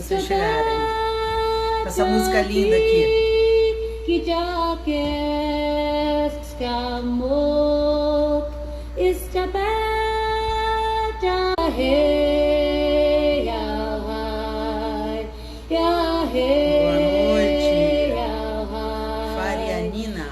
vocês chegarem. Com essa música linda aqui. Boa noite, Farianina.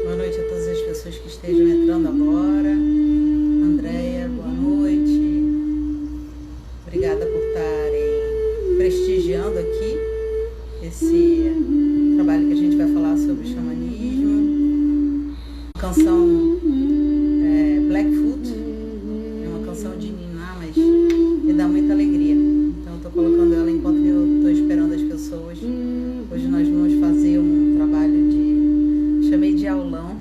Boa noite a todas as pessoas que estejam entrando agora. Andréia, boa noite. Obrigada por estarem prestigiando aqui esse trabalho que a gente vai falar sobre xamanismo. A canção Blackfoot é uma canção de niná, mas me dá muita alegria. Então eu tô colocando ela enquanto eu tô esperando as pessoas. Hoje nós vamos fazer um trabalho chamei de aulão,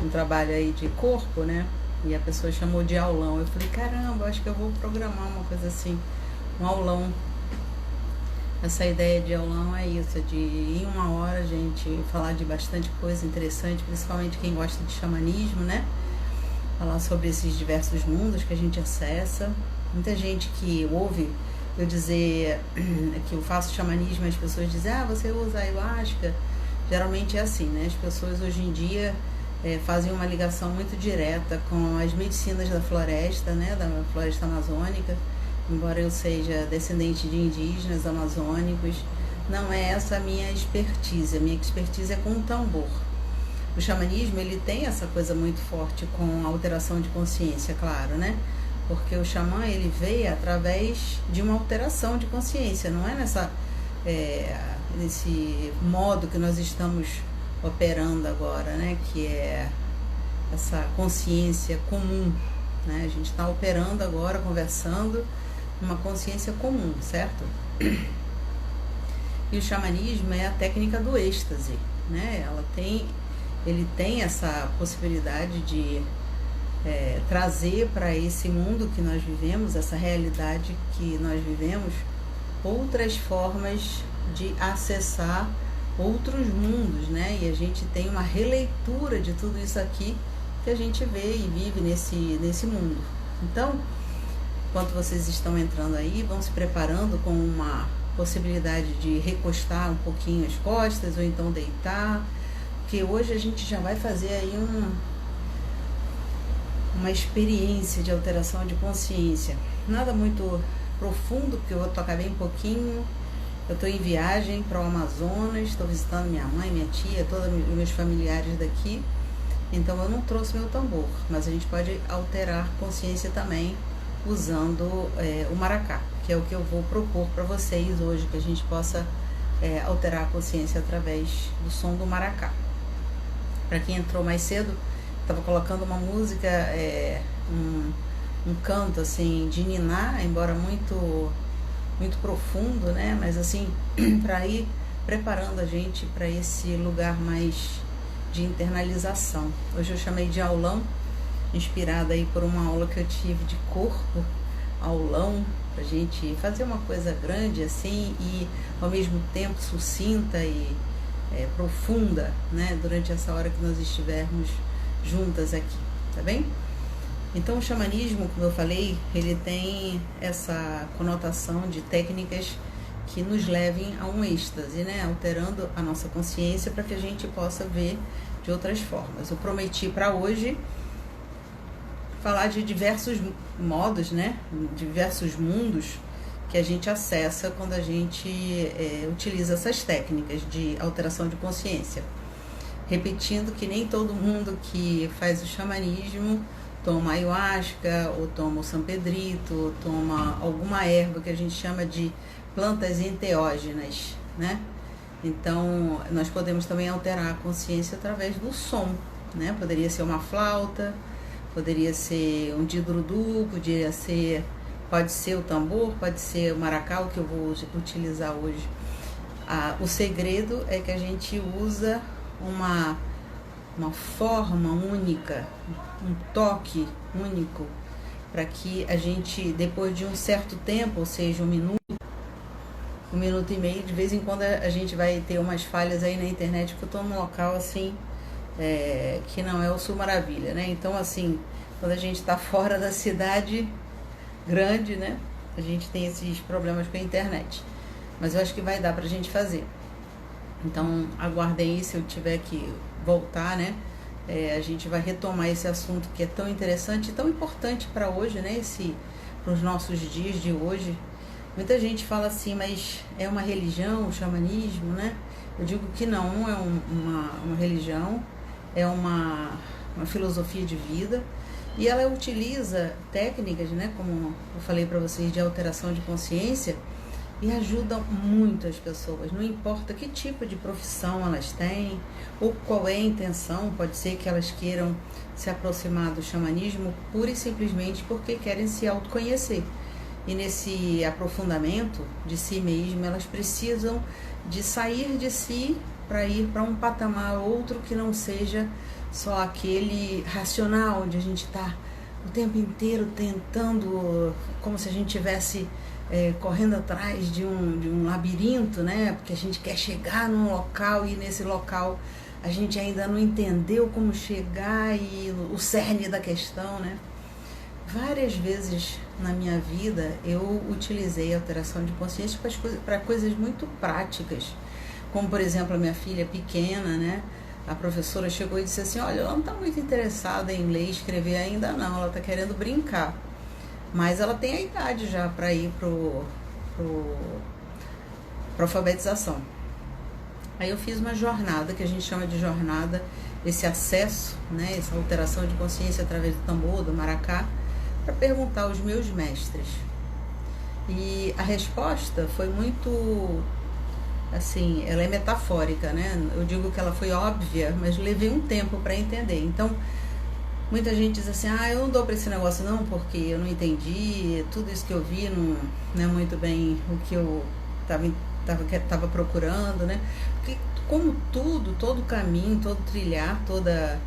um trabalho aí de corpo, né? E a pessoa chamou de aulão. Eu falei, caramba, acho que eu vou programar uma coisa assim, um aulão. Essa ideia de aulão é isso, de em uma hora a gente falar de bastante coisa interessante, principalmente quem gosta de xamanismo, né? Falar sobre esses diversos mundos que a gente acessa. Muita gente que ouve eu dizer que eu faço xamanismo, as pessoas dizem, você usa ayahuasca? Geralmente é assim, né? As pessoas hoje em dia fazem uma ligação muito direta com as medicinas da floresta, né? Da floresta amazônica. Embora eu seja descendente de indígenas amazônicos, não é essa a minha expertise. A minha expertise é com o tambor. O xamanismo, ele tem essa coisa muito forte com a alteração de consciência, claro, né? Porque o xamã, ele veio através de uma alteração de consciência, não é nesse modo que nós estamos operando agora, né? Que é essa consciência comum, né? A gente está operando agora, conversando, uma consciência comum, certo? E o xamanismo é a técnica do êxtase, né? Ele tem essa possibilidade de trazer para esse mundo que nós vivemos, essa realidade que nós vivemos, outras formas de acessar outros mundos, né? E a gente tem uma releitura de tudo isso aqui que a gente vê e vive nesse mundo. Então, enquanto vocês estão entrando aí, vão se preparando com uma possibilidade de recostar um pouquinho as costas ou então deitar, porque hoje a gente já vai fazer aí uma experiência de alteração de consciência. Nada muito profundo, porque eu vou tocar bem pouquinho. Eu estou em viagem para o Amazonas, estou visitando minha mãe, minha tia, todos os meus familiares daqui. Então eu não trouxe meu tambor, mas a gente pode alterar consciência também usando o maracá, que é o que eu vou propor para vocês hoje, que a gente possa alterar a consciência através do som do maracá. Para quem entrou mais cedo, estava colocando uma música, um canto assim de niná, embora muito profundo, né? Mas assim, para ir preparando a gente para esse lugar mais de internalização. Hoje eu chamei de aulão, inspirada aí por uma aula que eu tive de corpo, aulão, pra gente fazer uma coisa grande assim e ao mesmo tempo sucinta e profunda, né? Durante essa hora que nós estivermos juntas aqui, tá bem? Então o xamanismo, como eu falei, ele tem essa conotação de técnicas que nos levem a um êxtase, né? Alterando a nossa consciência para que a gente possa ver de outras formas. Eu prometi para hoje falar de diversos modos, né? Diversos mundos que a gente acessa quando a gente utiliza essas técnicas de alteração de consciência. Repetindo que nem todo mundo que faz o xamanismo toma ayahuasca, ou toma o San Pedrito, ou toma alguma erva que a gente chama de plantas enteógenas, né? Então, nós podemos também alterar a consciência através do som, né? Poderia ser uma flauta, poderia ser um didrudu, pode ser o tambor, pode ser o maracá, o que eu vou utilizar hoje. O segredo é que a gente usa uma forma única, um toque único, para que a gente, depois de um certo tempo, ou seja, um minuto, 1 minuto e meio. De vez em quando a gente vai ter umas falhas aí na internet, porque eu estou num local assim, que não é o Sul Maravilha, né? Então, assim, quando a gente está fora da cidade grande, né, a gente tem esses problemas com a internet. Mas eu acho que vai dar pra gente fazer. Então, aguardem aí, se eu tiver que voltar, né? A gente vai retomar esse assunto que é tão interessante e tão importante para hoje, né? Para os nossos dias de hoje. Muita gente fala assim, mas é uma religião, o xamanismo, né? Eu digo que não é uma religião, é uma filosofia de vida. E ela utiliza técnicas, né? Como eu falei para vocês, de alteração de consciência, e ajudam muito as pessoas, não importa que tipo de profissão elas têm ou qual é a intenção. Pode ser que elas queiram se aproximar do xamanismo pura e simplesmente porque querem se autoconhecer, e nesse aprofundamento de si mesmo elas precisam de sair de si para ir para um patamar outro que não seja só aquele racional, onde a gente está o tempo inteiro tentando, como se a gente tivesse correndo atrás de um labirinto, né? Porque a gente quer chegar num local e nesse local a gente ainda não entendeu como chegar e o cerne da questão, né? Várias vezes na minha vida eu utilizei a alteração de consciência para coisas muito práticas, como por exemplo a minha filha pequena, né? A professora chegou e disse assim, olha, ela não está muito interessada em ler e escrever ainda não, ela está querendo brincar. Mas ela tem a idade já para ir para alfabetização. Aí eu fiz uma jornada, que a gente chama de jornada, esse acesso, né, essa alteração de consciência através do tambor, do maracá, para perguntar aos meus mestres. E a resposta foi muito, assim, ela é metafórica, né? Eu digo que ela foi óbvia, mas levei um tempo para entender. Então, muita gente diz assim, eu não dou para esse negócio não, porque eu não entendi, tudo isso que eu vi não é muito bem o que eu estava procurando, né? Porque como todo caminho, todo trilhar, toda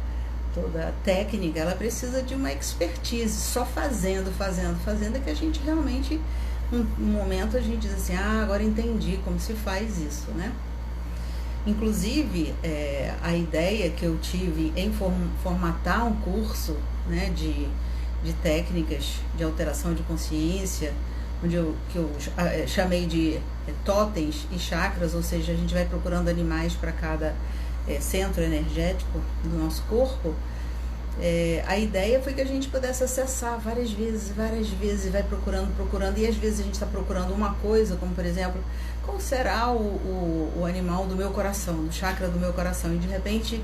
técnica, ela precisa de uma expertise. Só fazendo é que a gente realmente, um momento a gente diz assim, agora entendi como se faz isso, né? Inclusive, a ideia que eu tive em formatar um curso, né, de técnicas de alteração de consciência, que eu chamei de totens e chakras, ou seja, a gente vai procurando animais para cada centro energético do nosso corpo. A ideia foi que a gente pudesse acessar várias vezes, vai procurando, e às vezes a gente está procurando uma coisa, como por exemplo, qual será o animal do meu coração, do chakra do meu coração, e de repente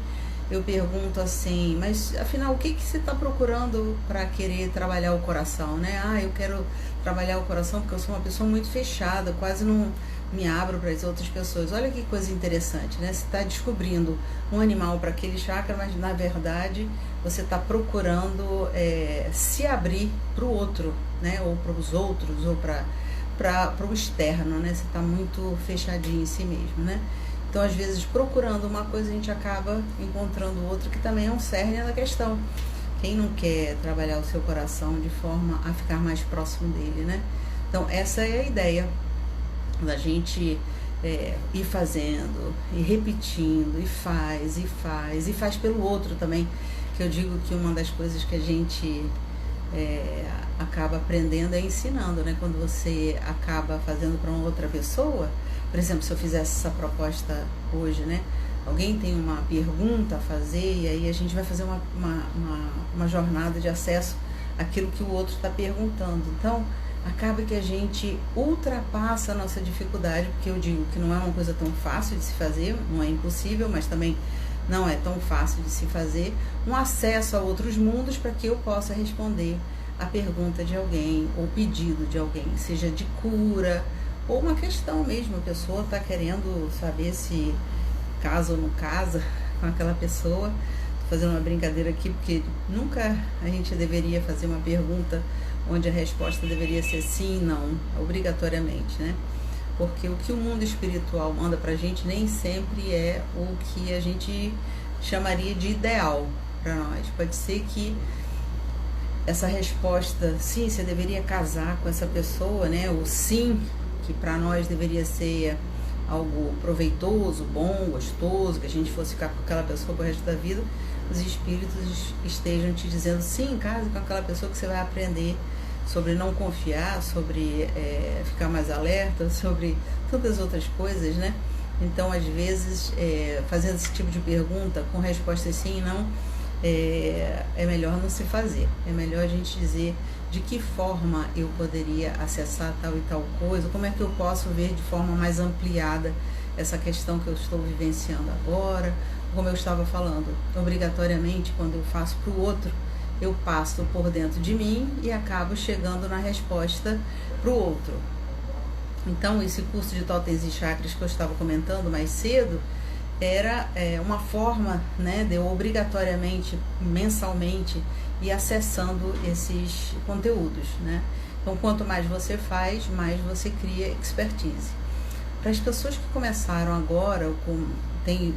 eu pergunto assim, mas afinal o que você está procurando para querer trabalhar o coração, né? Eu quero trabalhar o coração porque eu sou uma pessoa muito fechada, quase não me abro para as outras pessoas. Olha que coisa interessante, né? Você está descobrindo um animal para aquele chakra, mas na verdade você está procurando se abrir para o outro, né? Ou para os outros, ou para o externo, né? Você está muito fechadinho em si mesmo, né? Então, às vezes, procurando uma coisa, a gente acaba encontrando outra, que também é um cerne da questão. Quem não quer trabalhar o seu coração de forma a ficar mais próximo dele, né? Então, essa é a ideia da gente ir fazendo, e repetindo, e faz pelo outro também, que eu digo que uma das coisas que a gente acaba aprendendo é ensinando, né? Quando você acaba fazendo para uma outra pessoa, por exemplo, se eu fizesse essa proposta hoje, né? Alguém tem uma pergunta a fazer e aí a gente vai fazer uma jornada de acesso àquilo que o outro está perguntando. Então, acaba que a gente ultrapassa a nossa dificuldade, porque eu digo que não é uma coisa tão fácil de se fazer, não é impossível, mas também não é tão fácil de se fazer, um acesso a outros mundos para que eu possa responder a pergunta de alguém ou pedido de alguém, seja de cura ou uma questão mesmo. A pessoa está querendo saber se casa ou não casa com aquela pessoa. Estou fazendo uma brincadeira aqui, porque nunca a gente deveria fazer uma pergunta onde a resposta deveria ser sim e não, obrigatoriamente, né? Porque o que o mundo espiritual manda pra gente nem sempre é o que a gente chamaria de ideal para nós. Pode ser que essa resposta, sim, você deveria casar com essa pessoa, né? O sim que para nós deveria ser algo proveitoso, bom, gostoso, que a gente fosse ficar com aquela pessoa pro resto da vida, os espíritos estejam te dizendo, sim, case com aquela pessoa que você vai aprender sobre não confiar, sobre ficar mais alerta, sobre tantas outras coisas, né? Então, às vezes, fazendo esse tipo de pergunta com respostas sim e não, é melhor não se fazer. É melhor a gente dizer de que forma eu poderia acessar tal e tal coisa, como é que eu posso ver de forma mais ampliada essa questão que eu estou vivenciando agora. Como eu estava falando, obrigatoriamente, quando eu faço para o outro, eu passo por dentro de mim e acabo chegando na resposta para o outro. Então, esse curso de totens e chakras que eu estava comentando mais cedo era uma forma, né, de eu obrigatoriamente, mensalmente, ir acessando esses conteúdos, né? Então, quanto mais você faz, mais você cria expertise. Para as pessoas que começaram agora, ou têm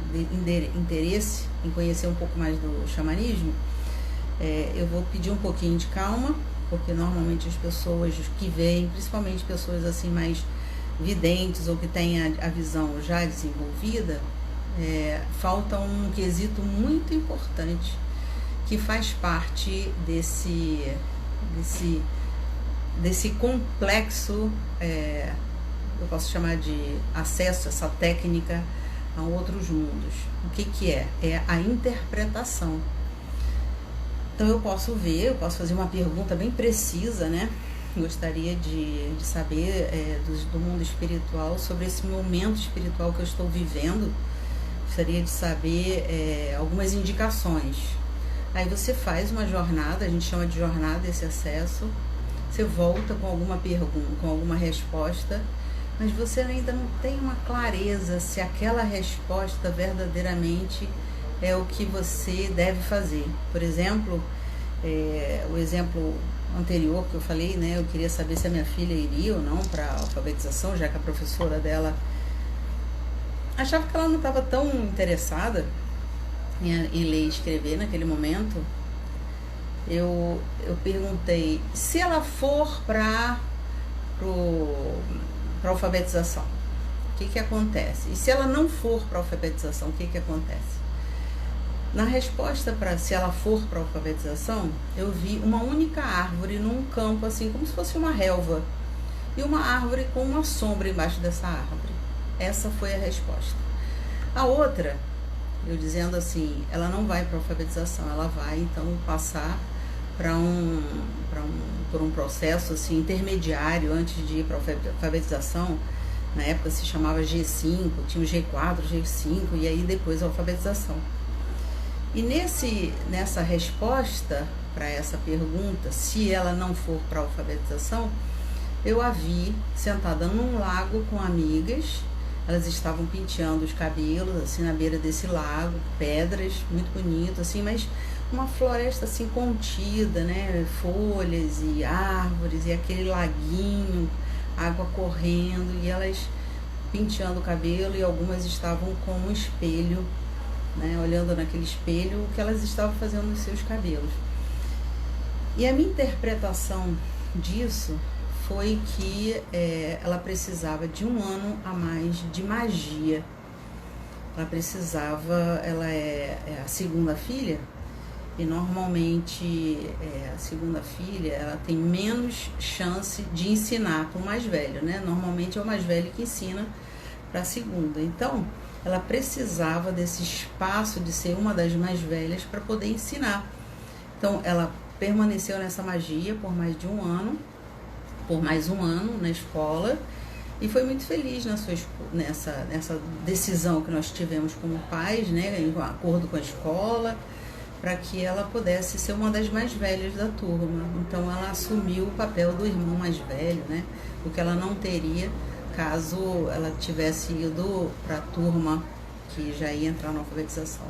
interesse em conhecer um pouco mais do xamanismo, eu vou pedir um pouquinho de calma, porque normalmente as pessoas que veem, principalmente pessoas assim mais videntes ou que têm a visão já desenvolvida, falta um quesito muito importante que faz parte desse complexo, eu posso chamar de acesso a essa técnica a outros mundos. O que é? É a interpretação. Então eu posso fazer uma pergunta bem precisa, né? Gostaria de saber do mundo espiritual, sobre esse momento espiritual que eu estou vivendo. Gostaria de saber algumas indicações. Aí você faz uma jornada, a gente chama de jornada esse acesso, você volta com alguma pergunta, com alguma resposta, mas você ainda não tem uma clareza se aquela resposta verdadeiramente é o que você deve fazer. Por exemplo, o exemplo anterior que eu falei, né? Eu queria saber se a minha filha iria ou não para a alfabetização, já que a professora dela achava que ela não estava tão interessada em ler e escrever naquele momento. Eu perguntei, se ela for para alfabetização, o que acontece? E se ela não for para alfabetização, o que acontece? Na resposta para se ela for para alfabetização, eu vi uma única árvore num campo, assim, como se fosse uma relva, e uma árvore com uma sombra embaixo dessa árvore. Essa foi a resposta. A outra, eu dizendo assim, ela não vai para alfabetização, ela vai então passar por um processo assim intermediário antes de ir para alfabetização. Na época se chamava G5, tinha o G4, G5 e aí depois a alfabetização. E nessa resposta para essa pergunta, se ela não for para alfabetização, eu a vi sentada num lago com amigas. Elas estavam penteando os cabelos assim na beira desse lago, pedras, muito bonito assim, mas uma floresta assim contida, né, folhas e árvores e aquele laguinho, água correndo, e elas penteando o cabelo, e algumas estavam com um espelho, né, olhando naquele espelho o que elas estavam fazendo nos seus cabelos. E a minha interpretação disso foi que ela precisava de um ano a mais de magia. Ela é a segunda filha, e normalmente a segunda filha ela tem menos chance de ensinar para o mais velho, né? Normalmente é o mais velho que ensina para a segunda. Então, ela precisava desse espaço de ser uma das mais velhas para poder ensinar. Então, ela permaneceu nessa magia por mais um ano na escola, e foi muito feliz nessa decisão que nós tivemos como pais, né, em acordo com a escola, para que ela pudesse ser uma das mais velhas da turma. Então ela assumiu o papel do irmão mais velho, né, o que ela não teria caso ela tivesse ido para a turma que já ia entrar na alfabetização.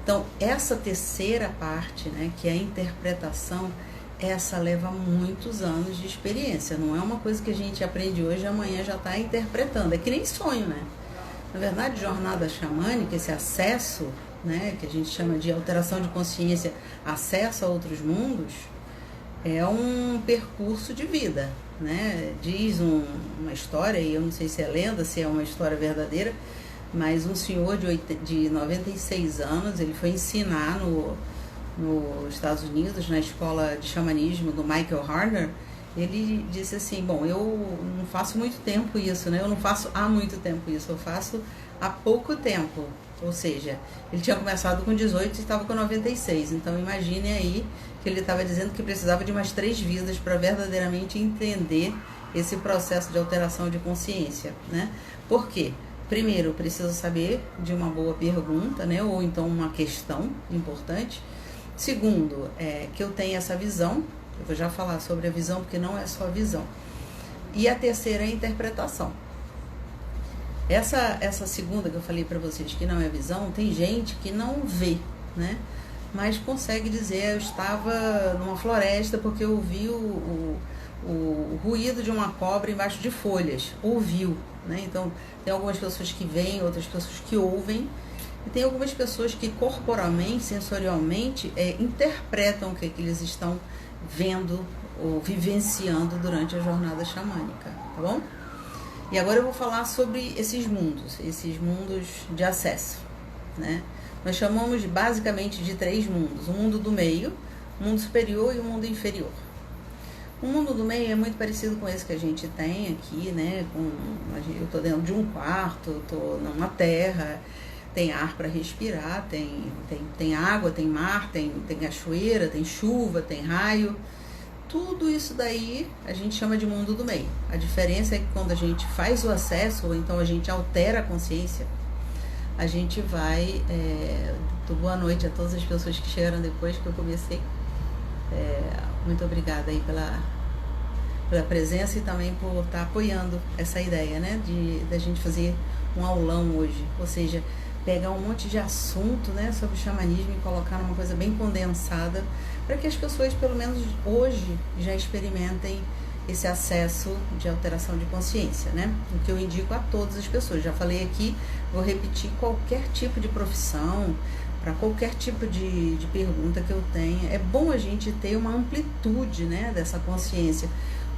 Então essa terceira parte, né, que é a interpretação, essa leva muitos anos de experiência. Não é uma coisa que a gente aprende hoje e amanhã já está interpretando. É que nem sonho, né? Na verdade, jornada xamânica, esse acesso, né, que a gente chama de alteração de consciência, acesso a outros mundos, é um percurso de vida. né? Diz uma história, e eu não sei se é lenda, se é uma história verdadeira, mas um senhor de 96 anos, ele foi ensinar nos Estados Unidos, na escola de xamanismo do Michael Harner. Ele disse assim, bom, eu não faço muito tempo isso, né? Eu não faço há muito tempo isso, eu faço há pouco tempo. Ou seja, ele tinha começado com 18 e estava com 96. Então imagine aí que ele estava dizendo que precisava de umas 3 vidas para verdadeiramente entender esse processo de alteração de consciência, né? Por quê? Primeiro, eu preciso saber de uma boa pergunta, né? Ou então uma questão importante. Segundo, que eu tenha essa visão. Eu vou já falar sobre a visão, porque não é só a visão. E a terceira é a interpretação. Essa segunda que eu falei para vocês, que não é visão, tem gente que não vê, né? Mas consegue dizer, eu estava numa floresta porque eu ouvi o ruído de uma cobra embaixo de folhas. Ouviu, né? Então, tem algumas pessoas que veem, outras pessoas que ouvem. E tem algumas pessoas que corporalmente, sensorialmente, interpretam o que eles estão vendo ou vivenciando durante a jornada xamânica, tá bom? E agora eu vou falar sobre esses mundos de acesso, né? Nós chamamos basicamente de 3 mundos: o mundo do meio, o mundo superior e o mundo inferior. O mundo do meio é muito parecido com esse que a gente tem aqui, né? Eu tô dentro de um quarto, eu tô numa terra, tem ar para respirar, tem água, tem mar, tem cachoeira, tem chuva, tem raio. Tudo isso daí a gente chama de mundo do meio. A diferença é que quando a gente faz o acesso, ou então a gente altera a consciência, a gente vai... boa noite a todas as pessoas que chegaram depois que eu comecei. Muito obrigada aí pela presença e também por estar apoiando essa ideia, né? Da gente fazer um aulão hoje. Ou seja, pegar um monte de assunto, né, sobre xamanismo e colocar numa coisa bem condensada, para que as pessoas, pelo menos hoje, já experimentem esse acesso de alteração de consciência, né? O que eu indico a todas as pessoas. Já falei aqui, vou repetir: qualquer tipo de profissão, para qualquer tipo de pergunta que eu tenha, é bom a gente ter uma amplitude, né, dessa consciência,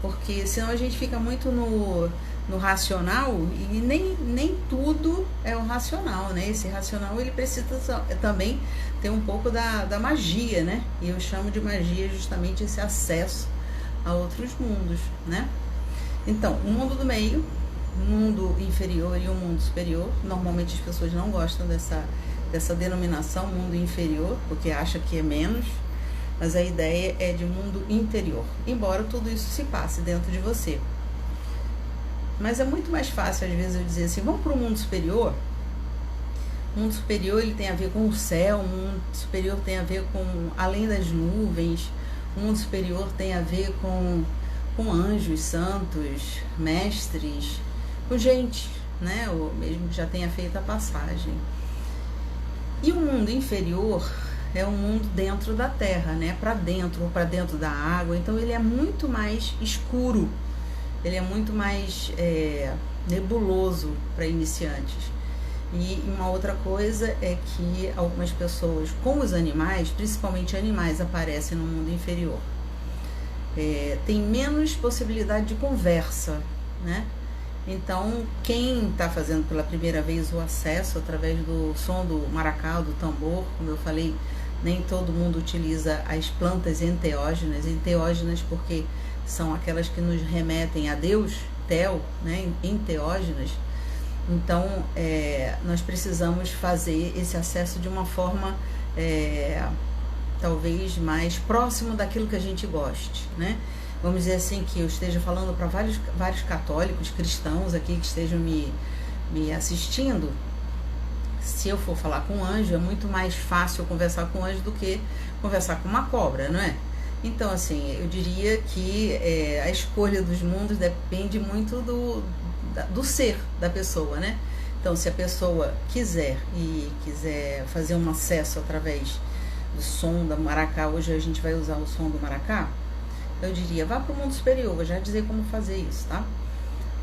porque senão a gente fica muito no racional, e nem tudo é o racional, né? Esse racional, ele precisa também ter um pouco da magia, né? E eu chamo de magia justamente esse acesso a outros mundos, né? Então, o mundo do meio, o mundo inferior e o mundo superior. Normalmente as pessoas não gostam dessa denominação, mundo inferior, porque acha que é menos, mas a ideia é de mundo interior, embora tudo isso se passe dentro de você. Mas é muito mais fácil, às vezes, eu dizer assim, vamos para o mundo superior. O mundo superior, ele tem a ver com o céu, o mundo superior tem a ver com além das nuvens, o mundo superior tem a ver com anjos, santos, mestres, com gente, né? Ou mesmo que já tenha feito a passagem. E o mundo inferior é o mundo dentro da terra, né? Para dentro, ou para dentro da água. Então ele é muito mais escuro. Ele é muito mais nebuloso para iniciantes. E uma outra coisa é que algumas pessoas, como os animais, principalmente animais, aparecem no mundo inferior. Tem menos possibilidade de conversa, né? Então, quem está fazendo pela primeira vez o acesso através do som do maracá, do tambor, como eu falei, nem todo mundo utiliza as plantas enteógenas porque são aquelas que nos remetem a Deus, Tel, né, enteógenas. Então, nós precisamos fazer esse acesso de uma forma talvez mais próximo daquilo que a gente goste, né? Vamos dizer assim, que eu esteja falando para vários católicos, cristãos aqui que estejam me assistindo. Se eu for falar com um anjo, é muito mais fácil conversar com um anjo do que conversar com uma cobra, não é? Então, assim, eu diria que a escolha dos mundos depende muito do ser da pessoa, né? Então, se a pessoa quiser fazer um acesso através do som da maracá, hoje a gente vai usar o som do maracá, eu diria, vá para o mundo superior, vou já dizer como fazer isso, tá?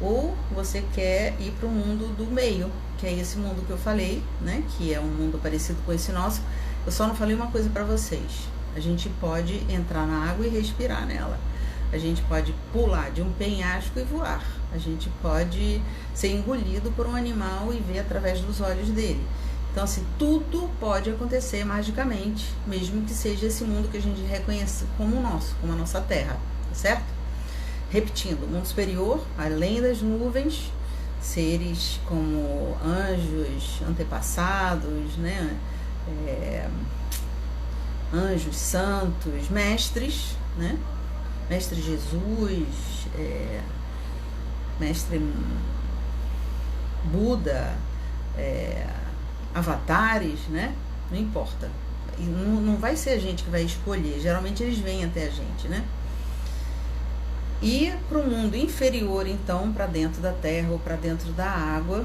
Ou você quer ir para o mundo do meio, que é esse mundo que eu falei, né? Que é um mundo parecido com esse nosso. Eu só não falei uma coisa para vocês. A gente pode entrar na água e respirar nela. a gente pode pular de um penhasco e voar, a gente pode ser engolido por um animal e ver através dos olhos dele. Então, assim, tudo pode acontecer magicamente, mesmo que seja esse mundo que a gente reconhece como o nosso, como a nossa Terra, tá certo? Repetindo, o mundo superior, além das nuvens, seres como anjos, antepassados, né? Anjos santos, mestres, né? Mestre Jesus, Mestre Buda, avatares, né? Não importa. E não vai ser a gente que vai escolher, geralmente eles vêm até a gente, né? E para o mundo inferior, então, para dentro da terra ou para dentro da água,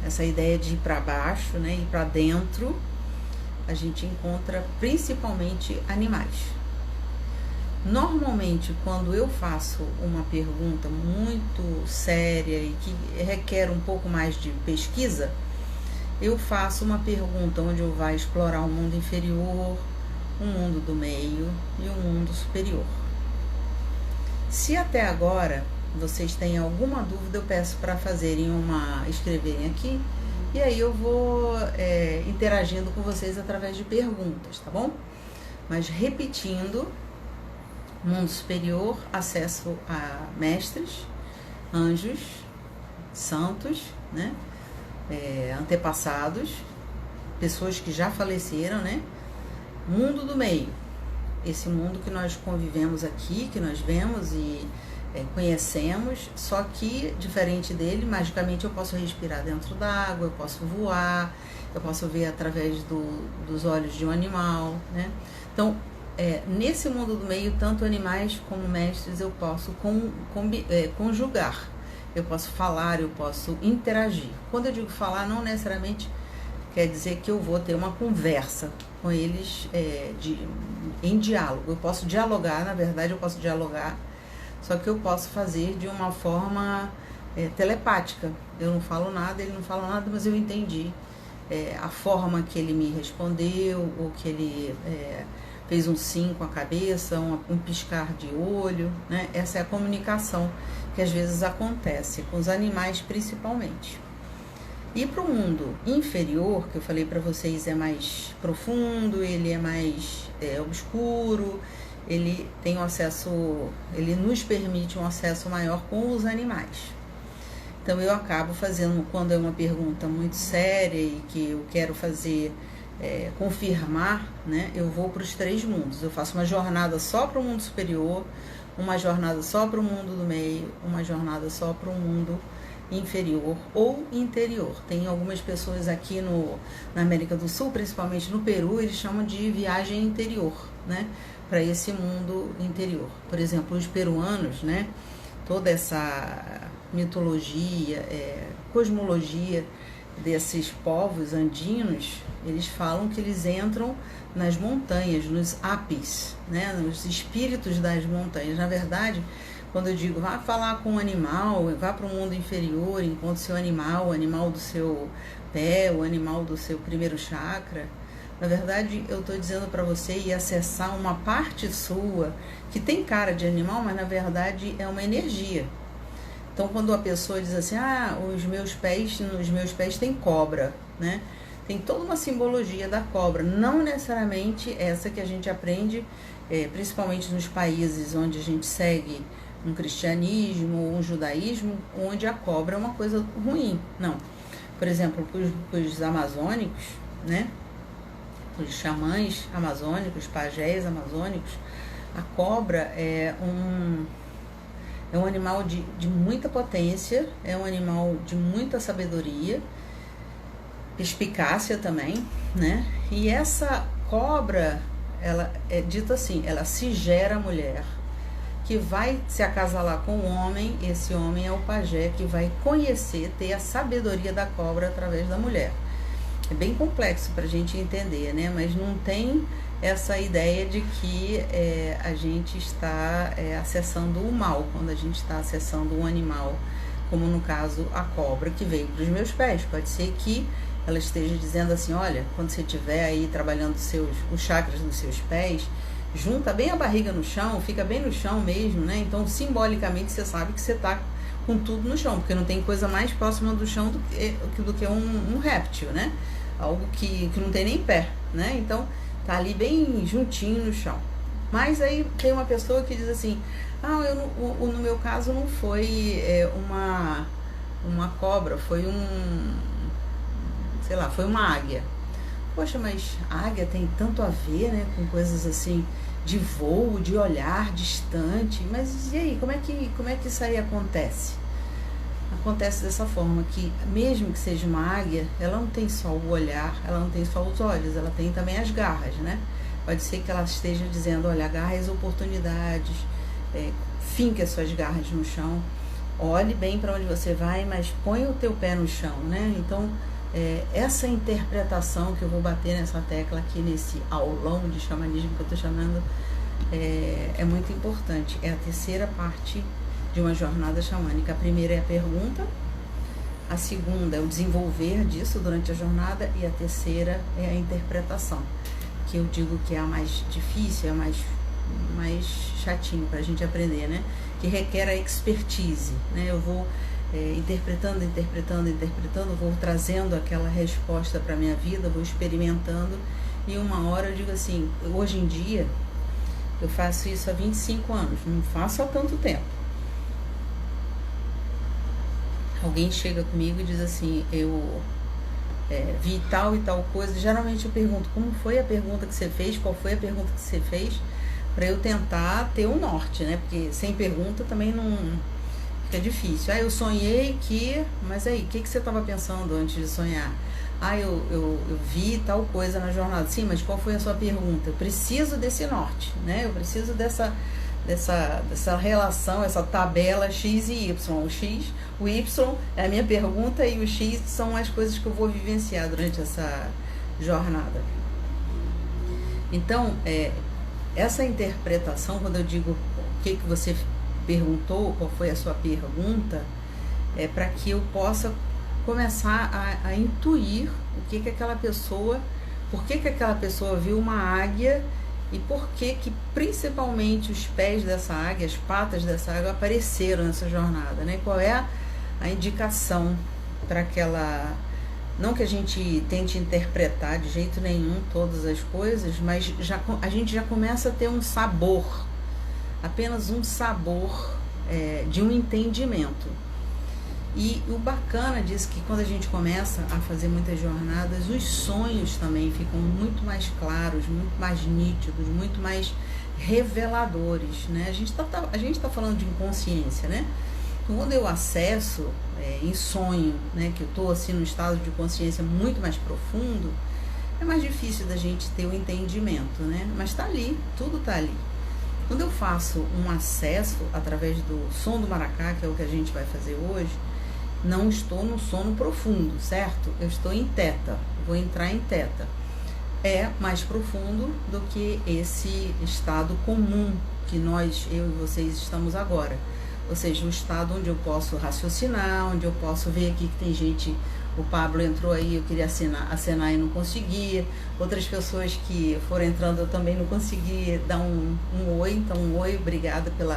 essa ideia de ir para baixo, né? Ir para dentro, a gente encontra principalmente animais. Normalmente, quando eu faço uma pergunta muito séria e que requer um pouco mais de pesquisa, eu faço uma pergunta onde eu vou explorar o mundo inferior, o mundo do meio e o mundo superior. Se até agora vocês têm alguma dúvida, eu peço para escreverem aqui, e aí eu vou interagindo com vocês através de perguntas, tá bom? Mas repetindo, mundo superior, acesso a mestres, anjos, santos, né? Antepassados, pessoas que já faleceram, né? Mundo do meio, esse mundo que nós convivemos aqui, que nós vemos e conhecemos, só que diferente dele, magicamente eu posso respirar dentro da água, eu posso voar, eu posso ver através dos olhos de um animal, né? Então, nesse mundo do meio, tanto animais como mestres eu posso conjugar, eu posso falar, eu posso interagir. Quando eu digo falar, não necessariamente quer dizer que eu vou ter uma conversa com eles em diálogo. Eu posso dialogar, na verdade eu posso dialogar, só que eu posso fazer de uma forma telepática. Eu não falo nada, ele não fala nada, mas eu entendi a forma que ele me respondeu, ou que ele fez um sim com a cabeça, um piscar de olho, né? Essa é a comunicação que às vezes acontece com os animais principalmente. E para o mundo inferior, que eu falei para vocês, é mais profundo, ele é mais obscuro, ele tem um acesso, ele nos permite um acesso maior com os animais. Então eu acabo fazendo, quando é uma pergunta muito séria e que eu quero fazer, confirmar, né, eu vou para os 3 mundos. Eu faço uma jornada só para o mundo superior, uma jornada só para o mundo do meio, uma jornada só para o mundo inferior ou interior. Tem algumas pessoas aqui na América do Sul, principalmente no Peru, eles chamam de viagem interior, né, para esse mundo interior. Por exemplo, os peruanos, né, toda essa mitologia, cosmologia desses povos andinos, eles falam que eles entram nas montanhas, nos apis, né, nos espíritos das montanhas. Na verdade, quando eu digo vá falar com um animal, vá para o mundo inferior, encontre seu animal, o animal do seu pé, o animal do seu primeiro chakra, na verdade eu estou dizendo para você ir acessar uma parte sua que tem cara de animal, mas na verdade é uma energia. Então, quando a pessoa diz assim, nos meus pés tem cobra, né? Tem toda uma simbologia da cobra, não necessariamente essa que a gente aprende, principalmente nos países onde a gente segue um cristianismo, um judaísmo, onde a cobra é uma coisa ruim. Não. Por exemplo, os amazônicos, né? Os xamãs amazônicos, pajés amazônicos, a cobra é um animal de muita potência, é um animal de muita sabedoria, perspicácia também, né? E essa cobra, ela é dita assim, ela se gera mulher, que vai se acasalar com o homem, esse homem é o pajé que vai conhecer, ter a sabedoria da cobra através da mulher. É bem complexo para a gente entender, né? Mas não tem essa ideia de que a gente está acessando o mal, quando a gente está acessando um animal, como no caso a cobra que veio para os meus pés. Pode ser que ela esteja dizendo assim, olha, quando você estiver aí trabalhando os chakras dos seus pés, junta bem a barriga no chão, fica bem no chão mesmo, né? Então, simbolicamente, você sabe que você tá com tudo no chão, porque não tem coisa mais próxima do chão do que um réptil, né? Algo que não tem nem pé, né? Então, tá ali bem juntinho no chão. Mas aí tem uma pessoa que diz assim, no meu caso não foi uma cobra, foi sei lá, foi uma águia. Poxa, mas a águia tem tanto a ver, né, com coisas assim, de voo, de olhar distante. Mas e aí, como é que isso aí acontece? Acontece dessa forma, que mesmo que seja uma águia, ela não tem só o olhar, ela não tem só os olhos, ela tem também as garras, né? Pode ser que ela esteja dizendo, olha, agarre as oportunidades, finque as suas garras no chão, olhe bem para onde você vai, mas põe o teu pé no chão, né? Então, essa interpretação que eu vou bater nessa tecla aqui, nesse aulão de xamanismo que eu estou chamando, é muito importante. É a terceira parte de uma jornada xamânica. A primeira é a pergunta, a segunda é o desenvolver disso durante a jornada, e a terceira é a interpretação, que eu digo que é a mais difícil, é a mais chatinho para a gente aprender, né? Que requer a expertise, né? Eu vou interpretando, vou trazendo aquela resposta para minha vida, vou experimentando, e uma hora eu digo assim, hoje em dia eu faço isso há 25 anos, não faço há tanto tempo. Alguém chega comigo e diz assim, eu vi tal e tal coisa. Geralmente eu pergunto, como foi a pergunta que você fez, qual foi a pergunta que você fez, para eu tentar ter um norte, né? Porque sem pergunta também não fica difícil. Eu sonhei que... Mas aí, o que você estava pensando antes de sonhar? Eu vi tal coisa na jornada. Sim, mas qual foi a sua pergunta? Eu preciso desse norte, né? Eu preciso dessa relação, essa tabela X e Y. O Y é a minha pergunta e o X são as coisas que eu vou vivenciar durante essa jornada. Então, essa interpretação, quando eu digo o que você perguntou, qual foi a sua pergunta, é para que eu possa começar a intuir o que aquela pessoa, por que aquela pessoa viu uma águia e por que principalmente os pés dessa águia, as patas dessa águia apareceram nessa jornada, né? Qual é a indicação para aquela... Não que a gente tente interpretar de jeito nenhum todas as coisas, mas a gente já começa a ter um sabor, apenas um sabor de um entendimento. E o bacana disso que quando a gente começa a fazer muitas jornadas, os sonhos também ficam muito mais claros, muito mais nítidos, muito mais reveladores, né? A gente tá falando de inconsciência, né? Quando eu acesso em sonho, né, que eu estou assim num estado de consciência muito mais profundo, é mais difícil da gente ter o entendimento, né? Mas está ali, tudo está ali. Quando eu faço um acesso através do som do maracá, que é o que a gente vai fazer hoje, não estou no sono profundo, certo? Eu estou em teta, vou entrar em teta. É mais profundo do que esse estado comum que eu e vocês estamos agora. Ou seja, um estado onde eu posso raciocinar, onde eu posso ver aqui que tem gente... O Pablo entrou aí, eu queria acenar e não conseguia. Outras pessoas que foram entrando eu também não consegui dar um oi. Então, um oi, obrigada pelo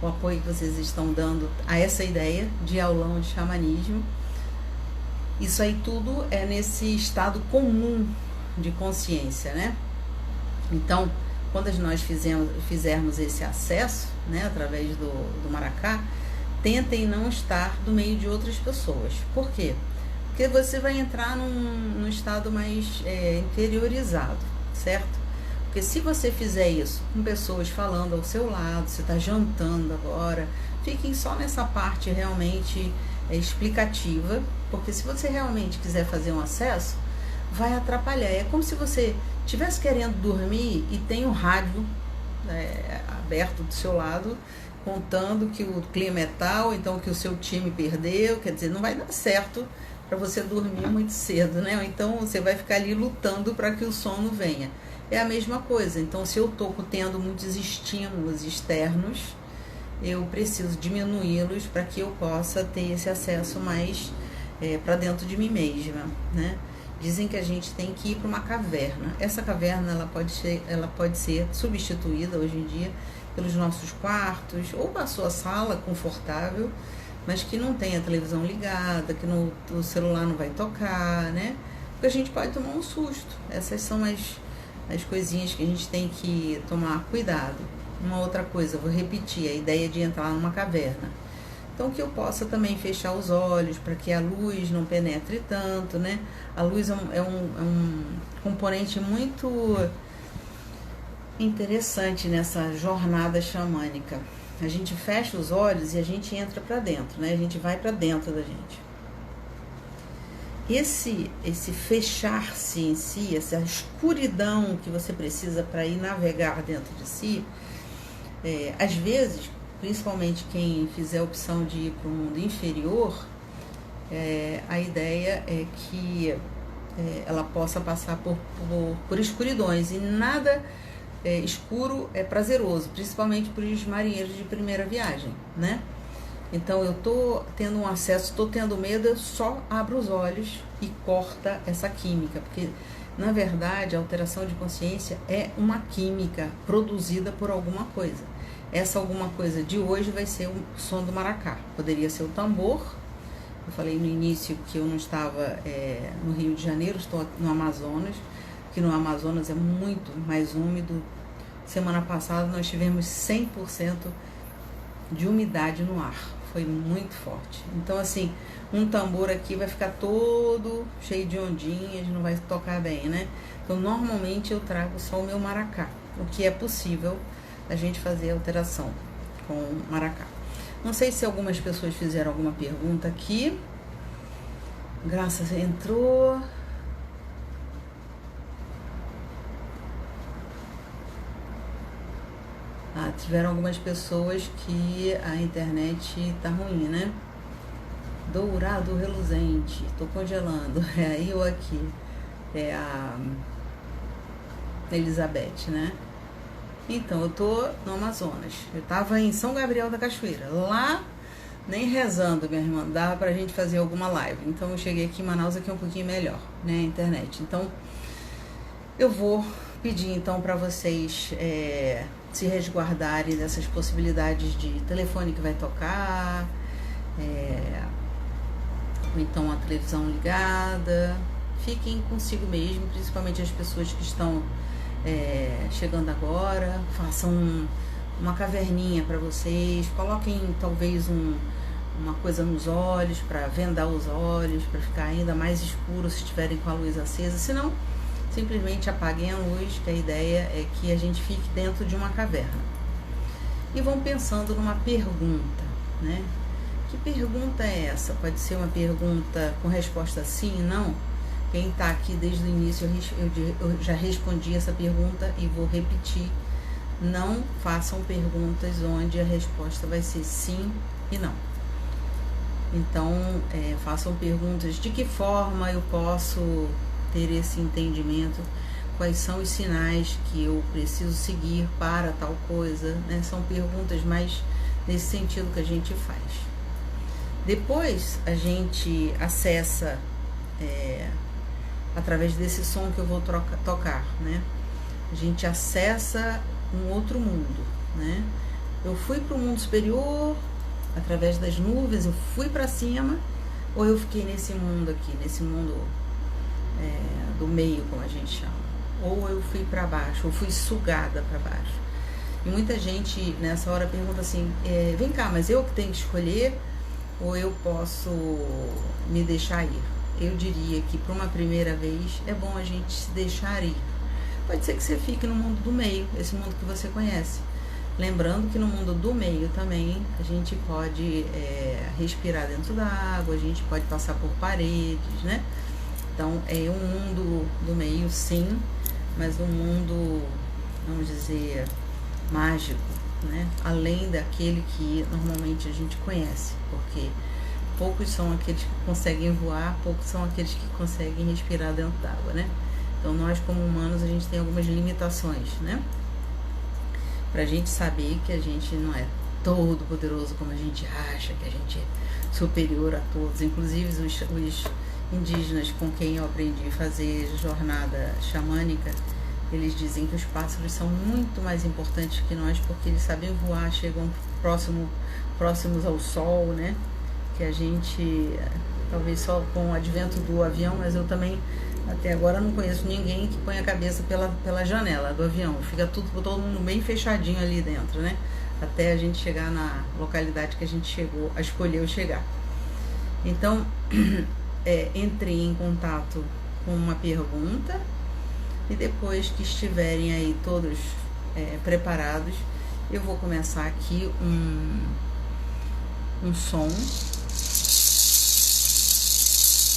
apoio que vocês estão dando a essa ideia de aulão de xamanismo. Isso aí tudo é nesse estado comum de consciência, né? Então, quando nós fizermos esse acesso, né, através do maracá, tentem não estar no meio de outras pessoas. Por quê? Porque você vai entrar num estado mais interiorizado, certo? Porque se você fizer isso com pessoas falando ao seu lado, você está jantando agora, fiquem só nessa parte realmente explicativa, porque se você realmente quiser fazer um acesso, vai atrapalhar. É como se você estivesse querendo dormir e tem um rádio aberto do seu lado, contando que o clima é tal, então que o seu time perdeu, quer dizer, não vai dar certo para você dormir muito cedo, né? Então você vai ficar ali lutando para que o sono venha. É a mesma coisa. Então, se eu estou tendo muitos estímulos externos, eu preciso diminuí-los para que eu possa ter esse acesso mais para dentro de mim mesma, né? Dizem que a gente tem que ir para uma caverna. Essa caverna ela pode ser substituída hoje em dia pelos nossos quartos ou a sua sala confortável, mas que não tenha a televisão ligada, que o celular não vai tocar, né? Porque a gente pode tomar um susto. Essas são as coisinhas que a gente tem que tomar cuidado. Uma outra coisa, vou repetir, a ideia de entrar numa caverna. Então, que eu possa também fechar os olhos para que a luz não penetre tanto, né? A luz é um componente muito interessante nessa jornada xamânica. A gente fecha os olhos e a gente entra para dentro, né? A gente vai para dentro da gente. Esse fechar-se em si, essa escuridão que você precisa para ir navegar dentro de si, às vezes, principalmente quem fizer a opção de ir para o mundo inferior, a ideia é que ela possa passar por escuridões, e nada escuro é prazeroso, principalmente para os marinheiros de primeira viagem, né? Então eu tô tendo um acesso, tô tendo medo, eu só abro os olhos e corta essa química, porque na verdade a alteração de consciência é uma química produzida por alguma coisa. Essa alguma coisa de hoje vai ser o som do maracá, poderia ser o tambor. Eu falei no início que eu não estava no Rio de Janeiro, estou no Amazonas, que no Amazonas é muito mais úmido. Semana passada nós tivemos 100% de umidade no ar, foi muito forte. Então assim, um tambor aqui vai ficar todo cheio de ondinhas, não vai tocar bem, né? Então normalmente eu trago só o meu maracá, o que é possível a gente fazer alteração com o maracá. Não sei se algumas pessoas fizeram alguma pergunta aqui. Graças entrou. Tiveram algumas pessoas que a internet tá ruim, né? Dourado reluzente, tô congelando. Aí eu aqui. É a Elizabeth, né? Então, eu tô no Amazonas. Eu tava em São Gabriel da Cachoeira. Lá, nem rezando, minha irmã, dava pra gente fazer alguma live. Então, eu cheguei aqui em Manaus, aqui é um pouquinho melhor, né? A internet. Então, eu vou pedir, então, pra vocês se resguardarem dessas possibilidades de telefone que vai tocar, ou então a televisão ligada. Fiquem consigo mesmo, principalmente as pessoas que estão chegando agora. Façam uma caverninha para vocês, coloquem talvez uma coisa nos olhos para vendar os olhos, para ficar ainda mais escuro se estiverem com a luz acesa. Se não, simplesmente apaguem a luz, que a ideia é que a gente fique dentro de uma caverna. E vão pensando numa pergunta, né? Que pergunta é essa? Pode ser uma pergunta com resposta sim e não. Quem está aqui desde o início, eu já respondi essa pergunta e vou repetir. Não façam perguntas onde a resposta vai ser sim e não. Então, façam perguntas: de que forma eu posso ter esse entendimento? Quais são os sinais que eu preciso seguir para tal coisa, né? São perguntas mais nesse sentido que a gente faz. Depois a gente acessa através desse som que eu vou tocar, né? A gente acessa um outro mundo, né? Eu fui para o mundo superior através das nuvens, eu fui para cima, ou eu fiquei nesse mundo aqui, nesse mundo do meio, como a gente chama, ou eu fui para baixo, ou fui sugada para baixo. E muita gente nessa hora pergunta assim: vem cá, mas eu que tenho que escolher, ou eu posso me deixar ir? Eu diria que para uma primeira vez é bom a gente se deixar ir. Pode ser que você fique no mundo do meio, esse mundo que você conhece. Lembrando que no mundo do meio também a gente pode respirar dentro da água, a gente pode passar por paredes, né? Então é um mundo do meio, sim, mas um mundo, vamos dizer, mágico, né? Além daquele que normalmente a gente conhece, porque poucos são aqueles que conseguem voar, poucos são aqueles que conseguem respirar dentro d'água, né? Então nós, como humanos, a gente tem algumas limitações, né? Pra gente saber que a gente não é todo poderoso como a gente acha, que a gente é superior a todos. Inclusive os indígenas com quem eu aprendi a fazer jornada xamânica, eles dizem que os pássaros são muito mais importantes que nós, porque eles sabem voar, chegam próximos ao sol, né? Que a gente, talvez só com o advento do avião, mas eu também até agora não conheço ninguém que põe a cabeça pela janela do avião. Fica todo mundo bem fechadinho ali dentro, né? Até a gente chegar na localidade que a gente escolheu chegar. Então, entrem em contato com uma pergunta e depois que estiverem aí todos preparados, eu vou começar aqui um som.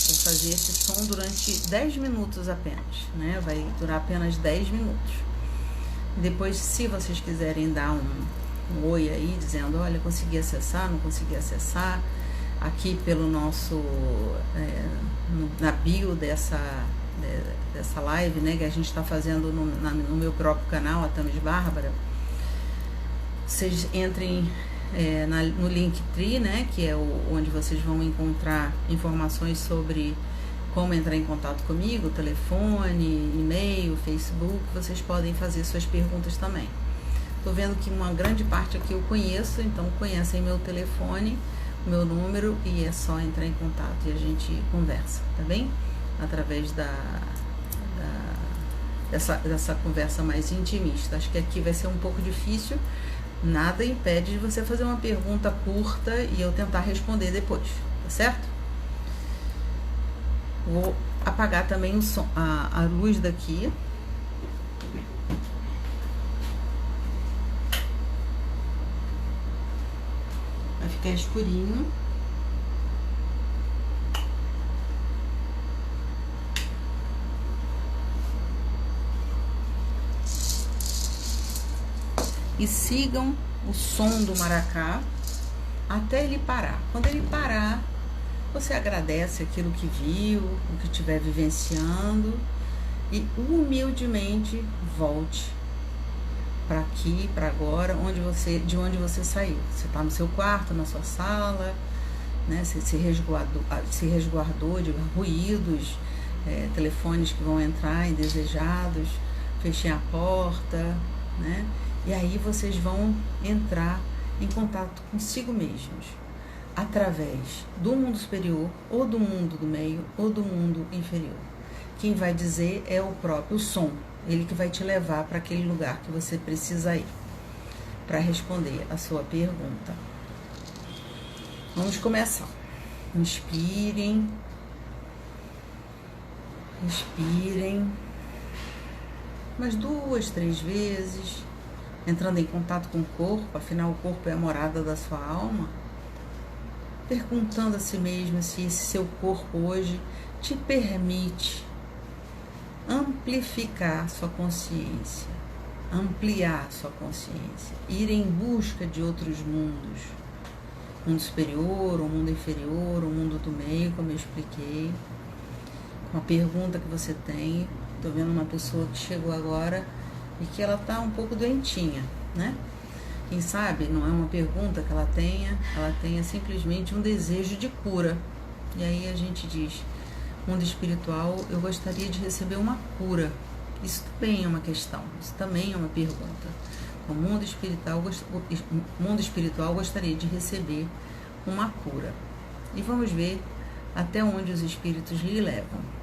Vou fazer esse som durante 10 minutos apenas, né? Vai durar apenas 10 minutos. Depois, se vocês quiserem dar um oi aí, dizendo, olha, consegui acessar, não consegui acessar, aqui pelo nosso, na bio dessa live, né, que a gente está fazendo no meu próprio canal, a Thames Bárbara, vocês entrem no Linktree, né, que é onde vocês vão encontrar informações sobre como entrar em contato comigo, telefone, e-mail, Facebook. Vocês podem fazer suas perguntas também. Estou vendo que uma grande parte aqui eu conheço, então conhecem meu telefone, meu número, e é só entrar em contato e a gente conversa, tá bem? Através dessa conversa mais intimista. Acho que aqui vai ser um pouco difícil. Nada impede de você fazer uma pergunta curta e eu tentar responder depois, tá certo? Vou apagar também o som, a luz daqui. Vai ficar escurinho. E sigam o som do maracá até ele parar. Quando ele parar, você agradece aquilo que viu, o que estiver vivenciando e humildemente volte para aqui, para agora, de onde você saiu. Você está no seu quarto, na sua sala, né? Você se resguardou de ruídos, telefones que vão entrar indesejados, fechem a porta, né? E aí vocês vão entrar em contato consigo mesmos, através do mundo superior, ou do mundo do meio, ou do mundo inferior. Quem vai dizer é o próprio som, ele que vai te levar para aquele lugar que você precisa ir, para responder a sua pergunta. Vamos começar. Inspirem. Inspirem. Umas 2, 3 vezes. Entrando em contato com o corpo, afinal o corpo é a morada da sua alma, perguntando a si mesmo se esse seu corpo hoje te permite amplificar sua consciência, ampliar sua consciência, ir em busca de outros mundos, mundo superior, ou mundo inferior, ou mundo do meio, como eu expliquei. Uma pergunta que você tem, estou vendo uma pessoa que chegou agora e que ela está um pouco doentinha, né? Quem sabe não é uma pergunta que ela tenha simplesmente um desejo de cura. E aí a gente diz, mundo espiritual, eu gostaria de receber uma cura. Isso também é uma questão, isso também é uma pergunta. O mundo espiritual gostaria de receber uma cura. E vamos ver até onde os espíritos lhe levam.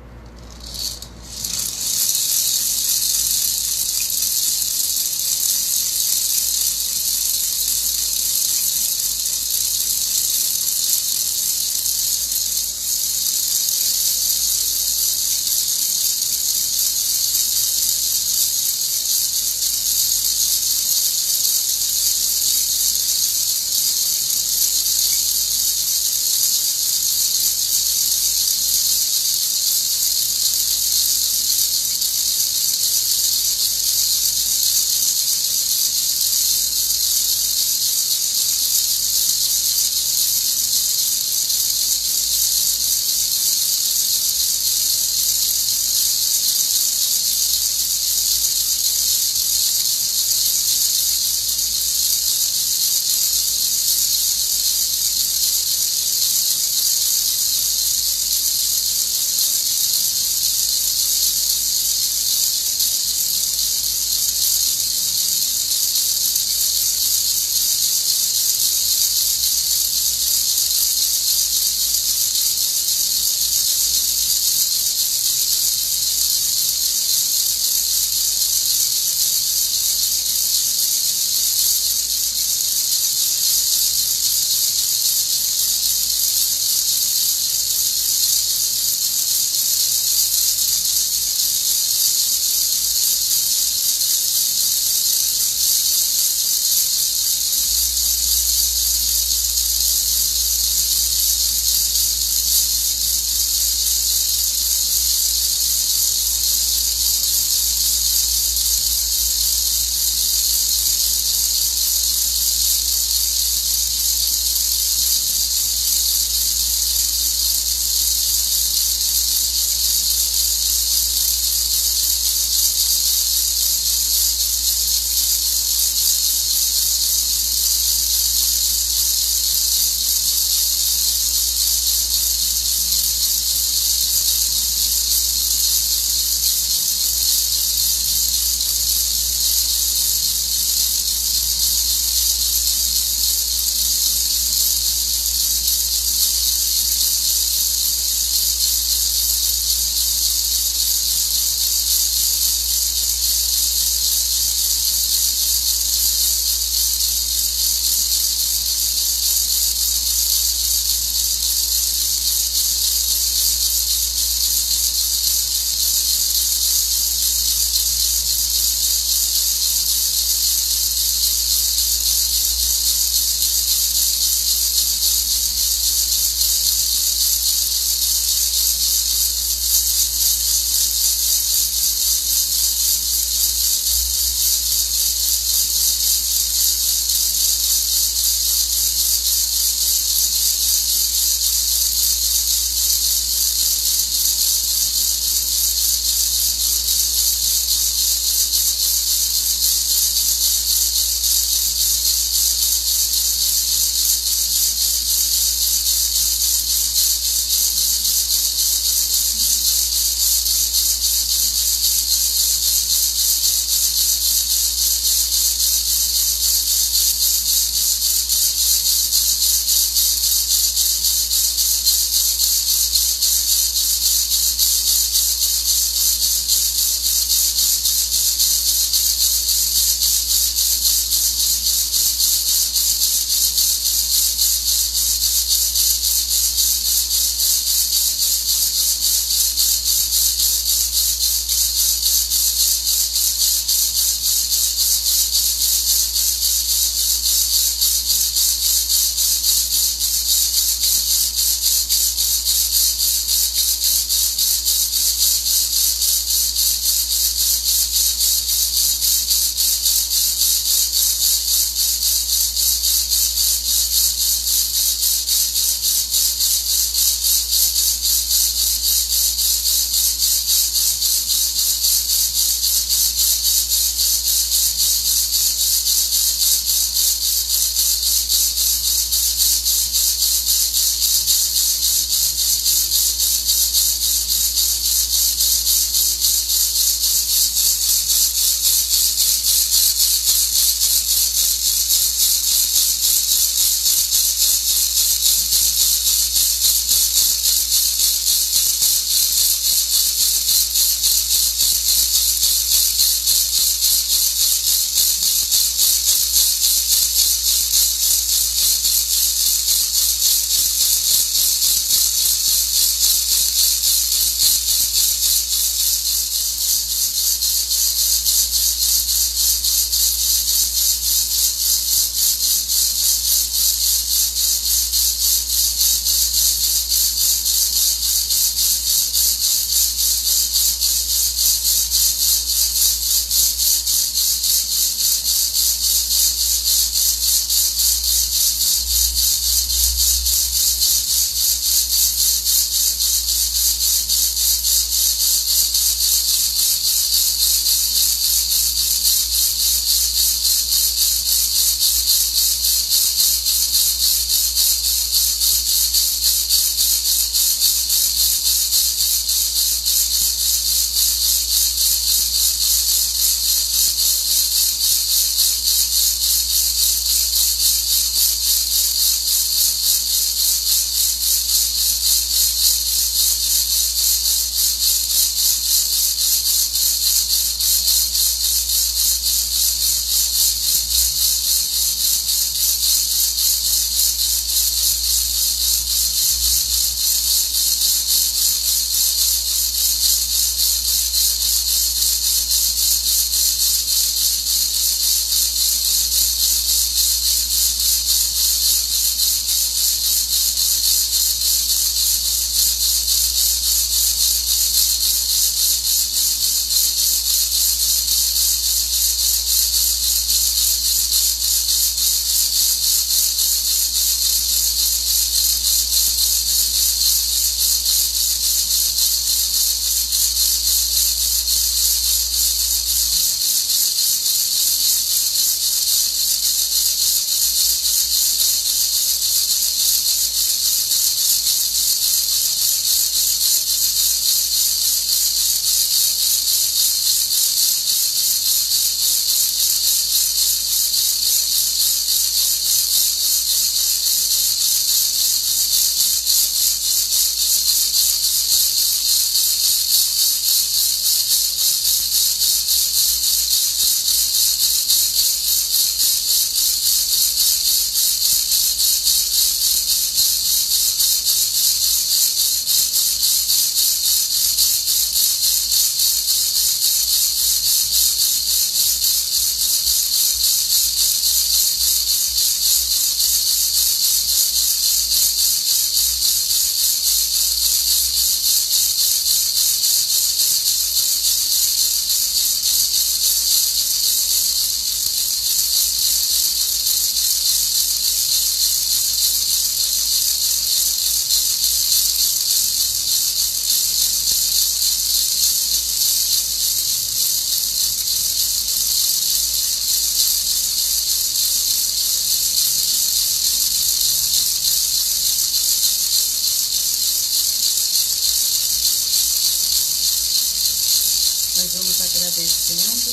nós vamos agradecendo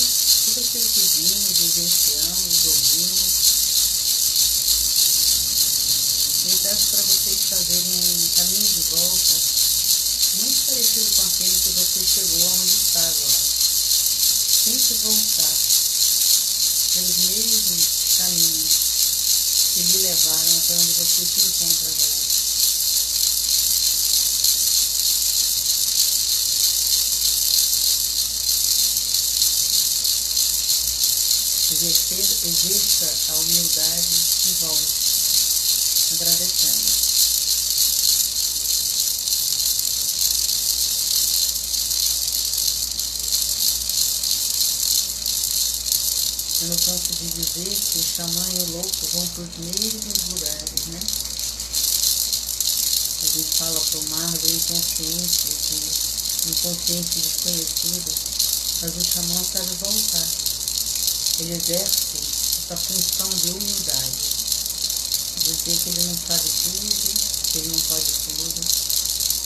tudo aquilo que vimos, vivenciamos, ouvimos. E eu peço para vocês fazerem um caminho de volta muito parecido com aquele que você chegou aonde está agora. Tente voltar pelos mesmos caminhos que lhe levaram até onde você se encontra agora. Exerça a humildade e volte, agradecendo. Eu não canso de dizer que o xamã e o louco vão para os mesmos lugares, né? A gente fala para o mar do inconsciente, do inconsciente desconhecido, mas o xamã sabe voltar. Ele exerce essa função de humildade, dizer que ele não sabe tudo, que ele não pode tudo,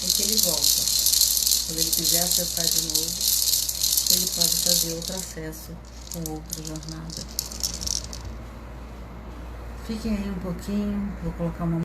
e que ele volta. Quando ele quiser acessar de novo, ele pode fazer outro acesso ou outra jornada. Fiquem aí um pouquinho, vou colocar uma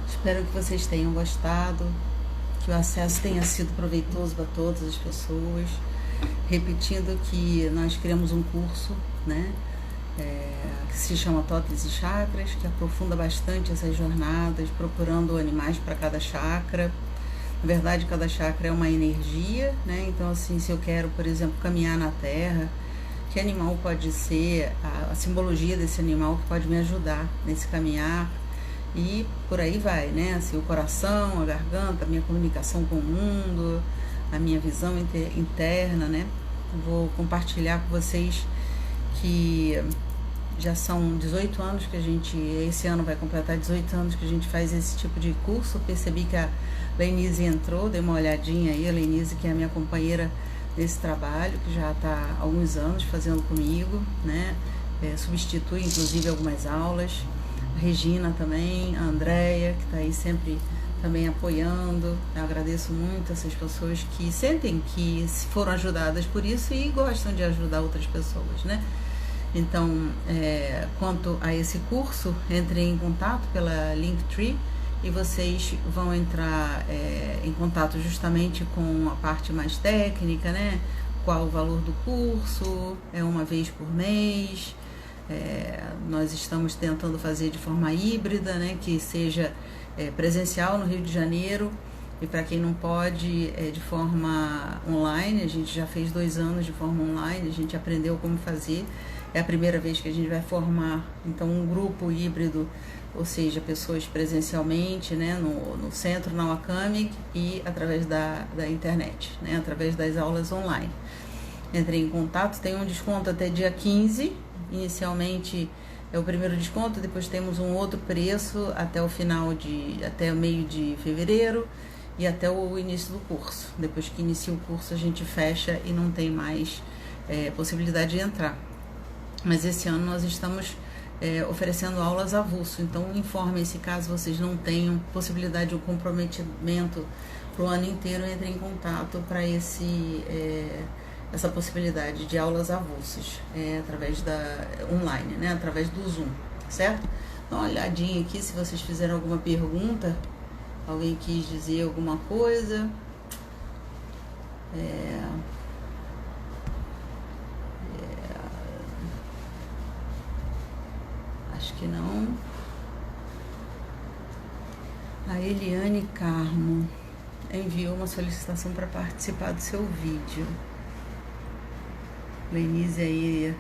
Espero que vocês tenham gostado, que o acesso tenha sido proveitoso para todas as pessoas. Repetindo que nós criamos um curso, né, que se chama Tótems e Chakras, que aprofunda bastante essas jornadas, procurando animais para cada chakra. Na verdade, cada chakra é uma energia, né? Então, assim, se eu quero, por exemplo, caminhar na Terra, que animal pode ser a simbologia desse animal que pode me ajudar nesse caminhar? E por aí vai, né? Assim, o coração, a garganta, a minha comunicação com o mundo, a minha visão interna, né? Vou compartilhar com vocês que já são 18 anos que a gente, esse ano vai completar 18 anos que a gente faz esse tipo de curso. Percebi que a Lenise entrou, dei uma olhadinha aí, a Lenise, que é a minha companheira desse trabalho, que já está há alguns anos fazendo comigo, né? Substitui, inclusive, algumas aulas. A Regina também, a Andréia, que está aí sempre também apoiando. Eu agradeço muito essas pessoas que sentem que foram ajudadas por isso e gostam de ajudar outras pessoas, né? Então, quanto a esse curso, entrem em contato pela Linktree e vocês vão entrar em contato justamente com a parte mais técnica, né? Qual o valor do curso, é uma vez por mês. Nós estamos tentando fazer de forma híbrida, né, que seja presencial no Rio de Janeiro, e para quem não pode, de forma online. A gente já fez 2 anos de forma online, a gente aprendeu como fazer. É a primeira vez que a gente vai formar, então, um grupo híbrido ou seja, pessoas presencialmente, né, no centro, na Wacamic, e através da internet, né, através das aulas online. Entrei em contato, tem um desconto até dia 15, inicialmente é o primeiro desconto, depois temos um outro preço até o até o meio de fevereiro e até o início do curso. Depois que inicia o curso a gente fecha e não tem mais possibilidade de entrar. Mas esse ano nós estamos oferecendo aulas avulso, então informem-se caso vocês não tenham possibilidade de um comprometimento para o ano inteiro, entrem em contato para essa possibilidade de aulas avulsas, através da online, né, através do Zoom, certo? Dá uma olhadinha aqui se vocês fizeram alguma pergunta, alguém quis dizer alguma coisa. Acho que não. A Eliane Carmo enviou uma solicitação para participar do seu vídeo. Lenise aí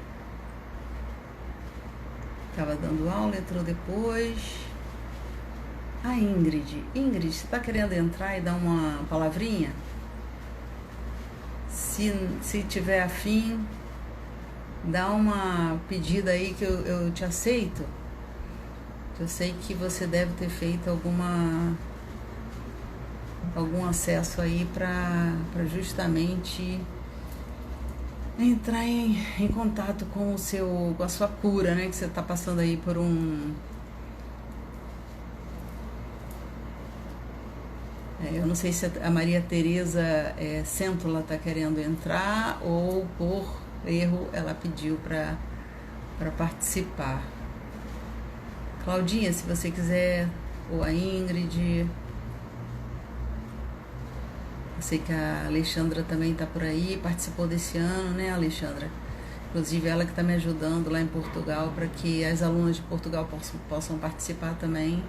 estava dando aula, entrou depois. A Ingrid, você está querendo entrar e dar uma palavrinha? Se tiver afim, dá uma pedida aí que eu te aceito. Eu sei que você deve ter feito algum acesso aí para justamente entrar em contato com a sua cura, né? Que você está passando aí por eu não sei se a Maria Tereza Cêntula está querendo entrar ou por erro ela pediu para participar. Claudinha, se você quiser, ou a Ingrid. Eu sei que a Alexandra também está por aí, participou desse ano, né, Alexandra? Inclusive ela que está me ajudando lá em Portugal para que as alunas de Portugal possam participar também.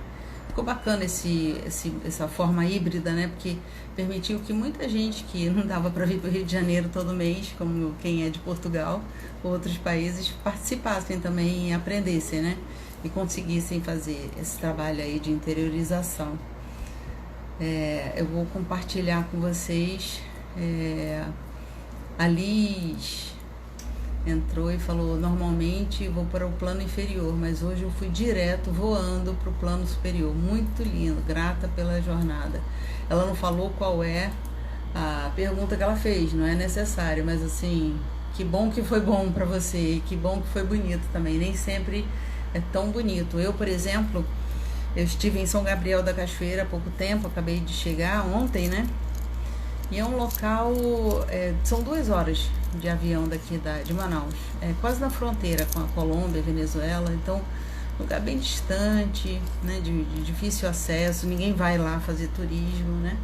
Ficou bacana essa forma híbrida, né? Porque permitiu que muita gente que não dava para vir para o Rio de Janeiro todo mês, como quem é de Portugal, ou outros países, participassem também e aprendessem, né? E conseguissem fazer esse trabalho aí de interiorização. Eu vou compartilhar com vocês. A Liz entrou e falou: normalmente vou para o plano inferior, mas hoje eu fui direto voando para o plano superior. Muito lindo, grata pela jornada. Ela não falou qual é a pergunta que ela fez, não é necessário, mas assim, que bom que foi bom para você e que bom que foi bonito também. Nem sempre é tão bonito. Eu, por exemplo, eu estive em São Gabriel da Cachoeira há pouco tempo, acabei de chegar ontem, né? E é um local, são 2 horas de avião daqui de Manaus, quase na fronteira com a Colômbia, Venezuela, então lugar bem distante, né, de difícil acesso, ninguém vai lá fazer turismo, né?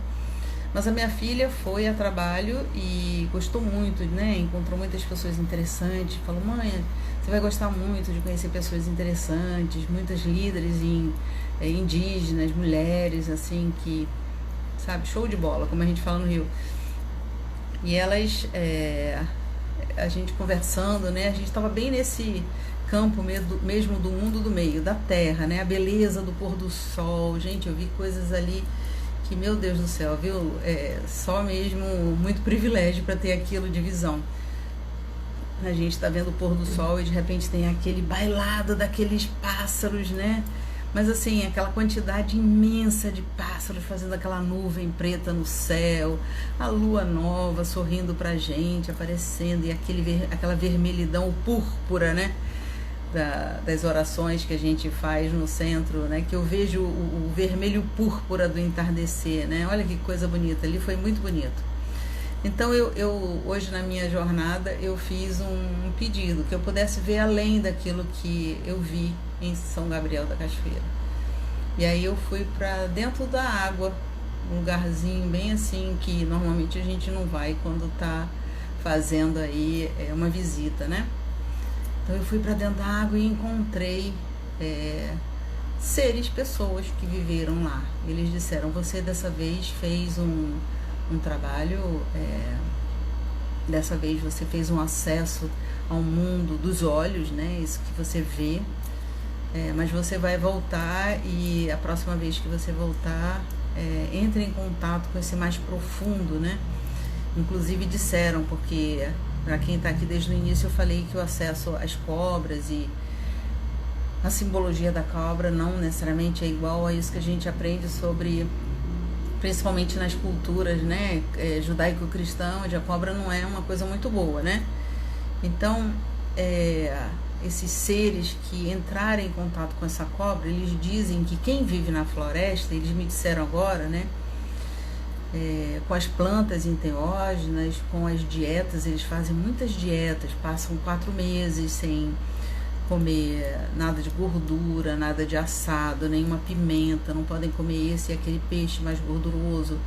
Mas a minha filha foi a trabalho e gostou muito, né? Encontrou muitas pessoas interessantes, falou: mãe, você vai gostar muito de conhecer pessoas interessantes, muitas líderes indígenas, mulheres, assim, que, sabe, show de bola, como a gente fala no Rio. E elas, a gente conversando, né, a gente estava bem nesse campo mesmo do mundo do meio, da terra, né, a beleza do pôr do sol. Gente, eu vi coisas ali que, meu Deus do céu, viu, só mesmo muito privilégio para ter aquilo de visão. A gente está vendo o pôr do sol e de repente tem aquele bailado daqueles pássaros, né? Mas assim, aquela quantidade imensa de pássaros fazendo aquela nuvem preta no céu, a lua nova sorrindo pra gente, aparecendo, e aquela vermelhidão púrpura, né? Das orações que a gente faz no centro, né? Que eu vejo o vermelho púrpura do entardecer, né? Olha que coisa bonita, ali foi muito bonito. Então eu hoje na minha jornada eu fiz um pedido, que eu pudesse ver além daquilo que eu vi em São Gabriel da Cachoeira. E aí eu fui para dentro da água, um lugarzinho bem assim que normalmente a gente não vai quando tá fazendo aí uma visita, né? Então eu fui para dentro da água e encontrei pessoas que viveram lá. Eles disseram: você dessa vez fez um trabalho, dessa vez você fez um acesso ao mundo dos olhos, né? Isso que você vê. mas você vai voltar, e a próxima vez que você voltar, entre em contato com esse mais profundo, né? Inclusive disseram, porque para quem está aqui desde o início eu falei que o acesso às cobras e a simbologia da cobra não necessariamente é igual a isso que a gente aprende sobre, principalmente nas culturas, né, judaico-cristã, onde a cobra não é uma coisa muito boa, né? Então, esses seres que entrarem em contato com essa cobra, eles dizem que quem vive na floresta, eles me disseram agora, né, com as plantas enteógenas, com as dietas, eles fazem muitas dietas, passam 4 meses sem comer nada de gordura, nada de assado, nenhuma pimenta, não podem comer esse e aquele peixe mais gorduroso,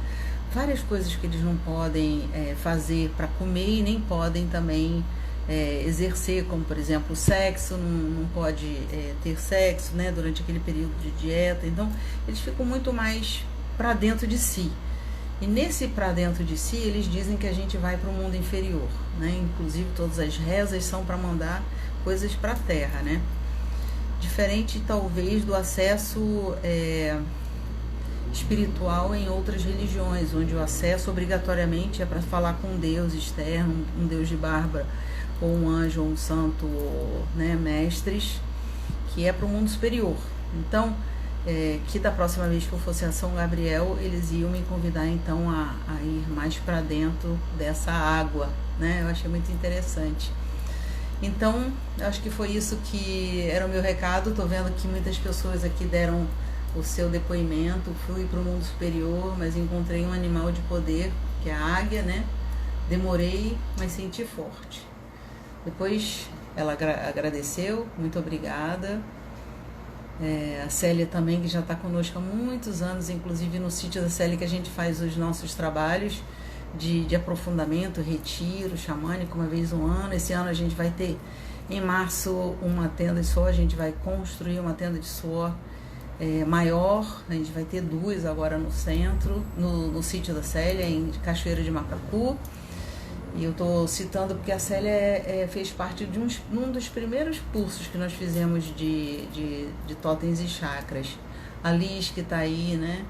várias coisas que eles não podem fazer para comer e nem podem também exercer, como por exemplo o sexo, não pode ter sexo, né, durante aquele período de dieta. Então eles ficam muito mais para dentro de si, e nesse para dentro de si eles dizem que a gente vai para o mundo inferior, né? Inclusive todas as rezas são para mandar coisas para a terra, né? Diferente talvez do acesso espiritual em outras religiões, onde o acesso obrigatoriamente é para falar com um Deus externo, um Deus de Bárbara, ou um anjo, ou um santo, né, mestres, que é para o mundo superior. Então, que da próxima vez que eu fosse a São Gabriel, eles iam me convidar então a ir mais para dentro dessa água, né? Eu achei muito interessante. Então, acho que foi isso que era o meu recado. Tô vendo que muitas pessoas aqui deram o seu depoimento. Fui para o mundo superior, mas encontrei um animal de poder, que é a águia, né? Demorei, mas senti forte. Depois ela agradeceu, muito obrigada. A Célia também, que já está conosco há muitos anos, inclusive no sítio da Célia que a gente faz os nossos trabalhos de aprofundamento, retiro xamânico uma vez no ano. Esse ano a gente vai ter em março uma tenda de suor, a gente vai construir uma tenda de suor maior, a gente vai ter 2 agora no centro, no sítio da Célia, em Cachoeira de Macacu. E eu estou citando porque a Célia fez parte de um dos primeiros cursos que nós fizemos de totens e chakras. A Liz, que está aí, né?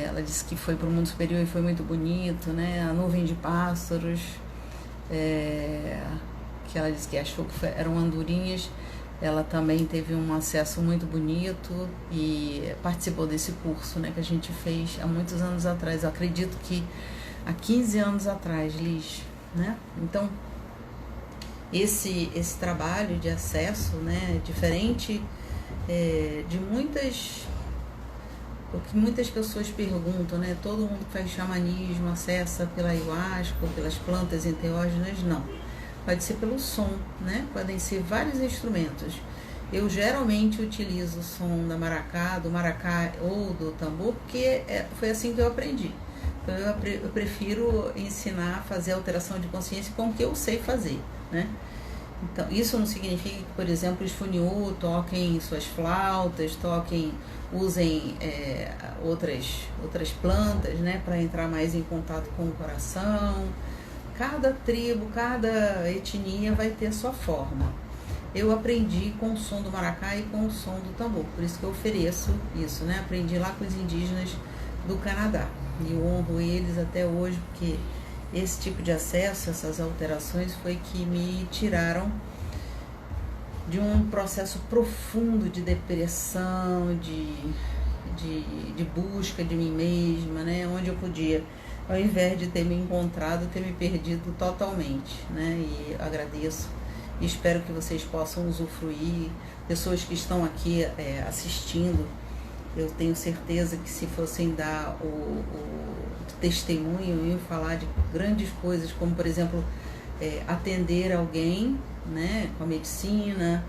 Ela disse que foi para o mundo superior e foi muito bonito, né? A nuvem de pássaros, que ela disse que achou que eram andorinhas. Ela também teve um acesso muito bonito e participou desse curso, né, que a gente fez há muitos anos atrás. Eu acredito que há 15 anos atrás, Liz, né? Então, esse trabalho de acesso, né, diferente de o que muitas pessoas perguntam, né? Todo mundo que faz xamanismo acessa pela ayahuasca ou pelas plantas enteógenas? Não. Pode ser pelo som, né? Podem ser vários instrumentos. Eu geralmente utilizo o som da maracá, do maracá ou do tambor, porque foi assim que eu aprendi. Então eu prefiro ensinar a fazer alteração de consciência com o que eu sei fazer, né? Então, isso não significa que, por exemplo, os funiú toquem suas flautas, usem outras plantas, né, para entrar mais em contato com o coração. Cada tribo, cada etnia vai ter a sua forma. Eu aprendi com o som do maracá e com o som do tambor, por isso que eu ofereço isso, né? Aprendi lá com os indígenas do Canadá e eu honro eles até hoje, porque esse tipo de acesso, essas alterações foi que me tiraram de um processo profundo de depressão, de busca de mim mesma, né? Onde eu podia, ao invés de ter me encontrado, ter me perdido totalmente, né? E agradeço e espero que vocês possam usufruir. Pessoas que estão aqui assistindo, eu tenho certeza que se fossem dar o testemunho, iam falar de grandes coisas, como por exemplo, atender alguém, né, com a medicina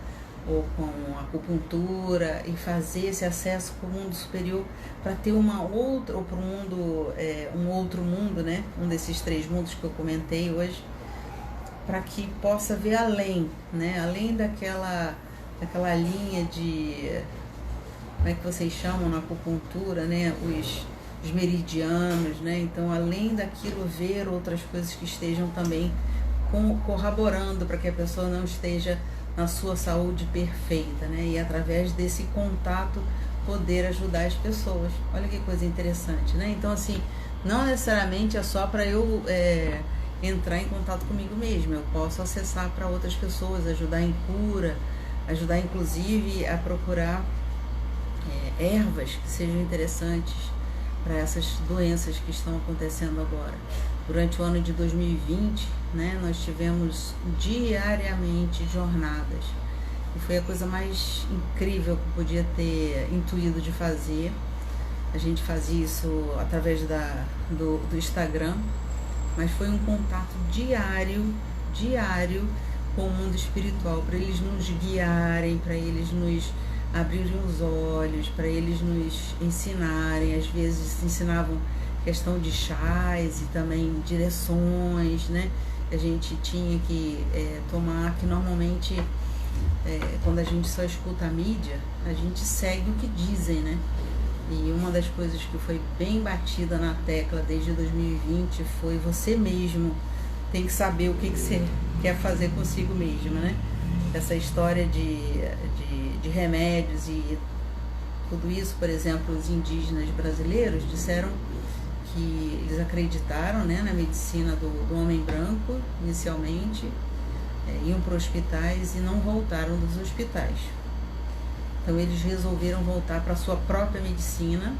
ou com a acupuntura e fazer esse acesso para o mundo superior, para ter uma outra, ou para o mundo, um outro mundo, né, um desses 3 mundos que eu comentei hoje, para que possa ver além, né, além daquela linha de, como é que vocês chamam na acupuntura, né, os meridianos, né? Então, além daquilo, ver outras coisas que estejam também corroborando para que a pessoa não esteja na sua saúde perfeita, né? E através desse contato poder ajudar as pessoas. Olha que coisa interessante, né? Então, assim, não necessariamente é só para eu entrar em contato comigo mesmo. Eu posso acessar para outras pessoas, ajudar em cura, ajudar inclusive a procurar ervas que sejam interessantes para essas doenças que estão acontecendo agora. Durante o ano de 2020, né, nós tivemos diariamente jornadas. E foi a coisa mais incrível que eu podia ter intuído de fazer. A gente fazia isso através do Instagram, mas foi um contato diário com o mundo espiritual, para eles nos guiarem, para eles nos abrirem os olhos, para eles nos ensinarem. Às vezes ensinavam questão de chás e também direções, né? A gente tinha que tomar, que normalmente quando a gente só escuta a mídia, a gente segue o que dizem, né? E uma das coisas que foi bem batida na tecla desde 2020 foi: você mesmo tem que saber o que você quer fazer consigo mesmo, né? Essa história de remédios e tudo isso, por exemplo, os indígenas brasileiros disseram que eles acreditaram, né, na medicina do homem branco inicialmente, iam para hospitais e não voltaram dos hospitais. Então eles resolveram voltar para a sua própria medicina,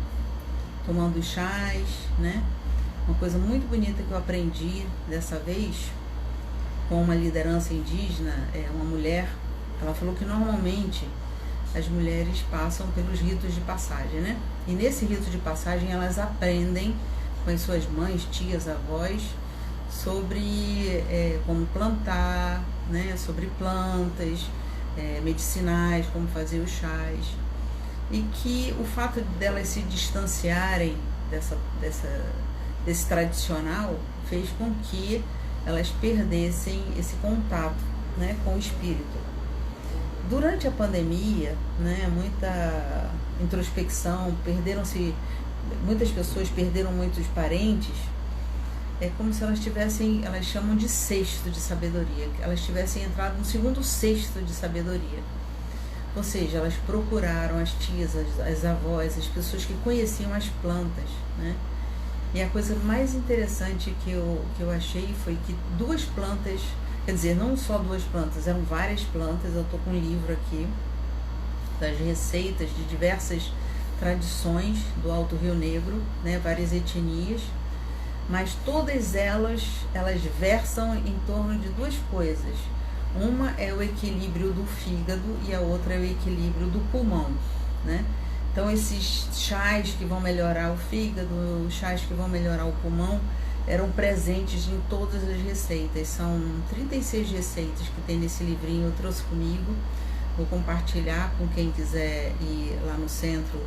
tomando chás, né? Uma coisa muito bonita que eu aprendi dessa vez com uma liderança indígena, uma mulher, ela falou que normalmente as mulheres passam pelos ritos de passagem, né? E nesse rito de passagem elas aprendem com as suas mães, tias, avós, sobre como plantar, né? Sobre plantas medicinais, como fazer os chás. E que o fato delas se distanciarem desse tradicional fez com que elas perdessem esse contato, né, com o espírito. Durante a pandemia, né, muita introspecção, muitas pessoas perderam muitos parentes. É como se elas tivessem, elas chamam de cesto de sabedoria, elas tivessem entrado no segundo cesto de sabedoria. Ou seja, elas procuraram as tias, as avós, as pessoas que conheciam as plantas, né? E a coisa mais interessante que eu achei foi que duas plantas, quer dizer, não só duas plantas, eram várias plantas. Eu estou com um livro aqui das receitas de diversas tradições do Alto Rio Negro, né, várias etnias, mas todas elas versam em torno de duas coisas. Uma é o equilíbrio do fígado e a outra é o equilíbrio do pulmão, né? Então esses chás que vão melhorar o fígado, os chás que vão melhorar o pulmão, eram presentes em todas as receitas. São 36 receitas que tem nesse livrinho, eu trouxe comigo. Vou compartilhar com quem quiser ir lá no centro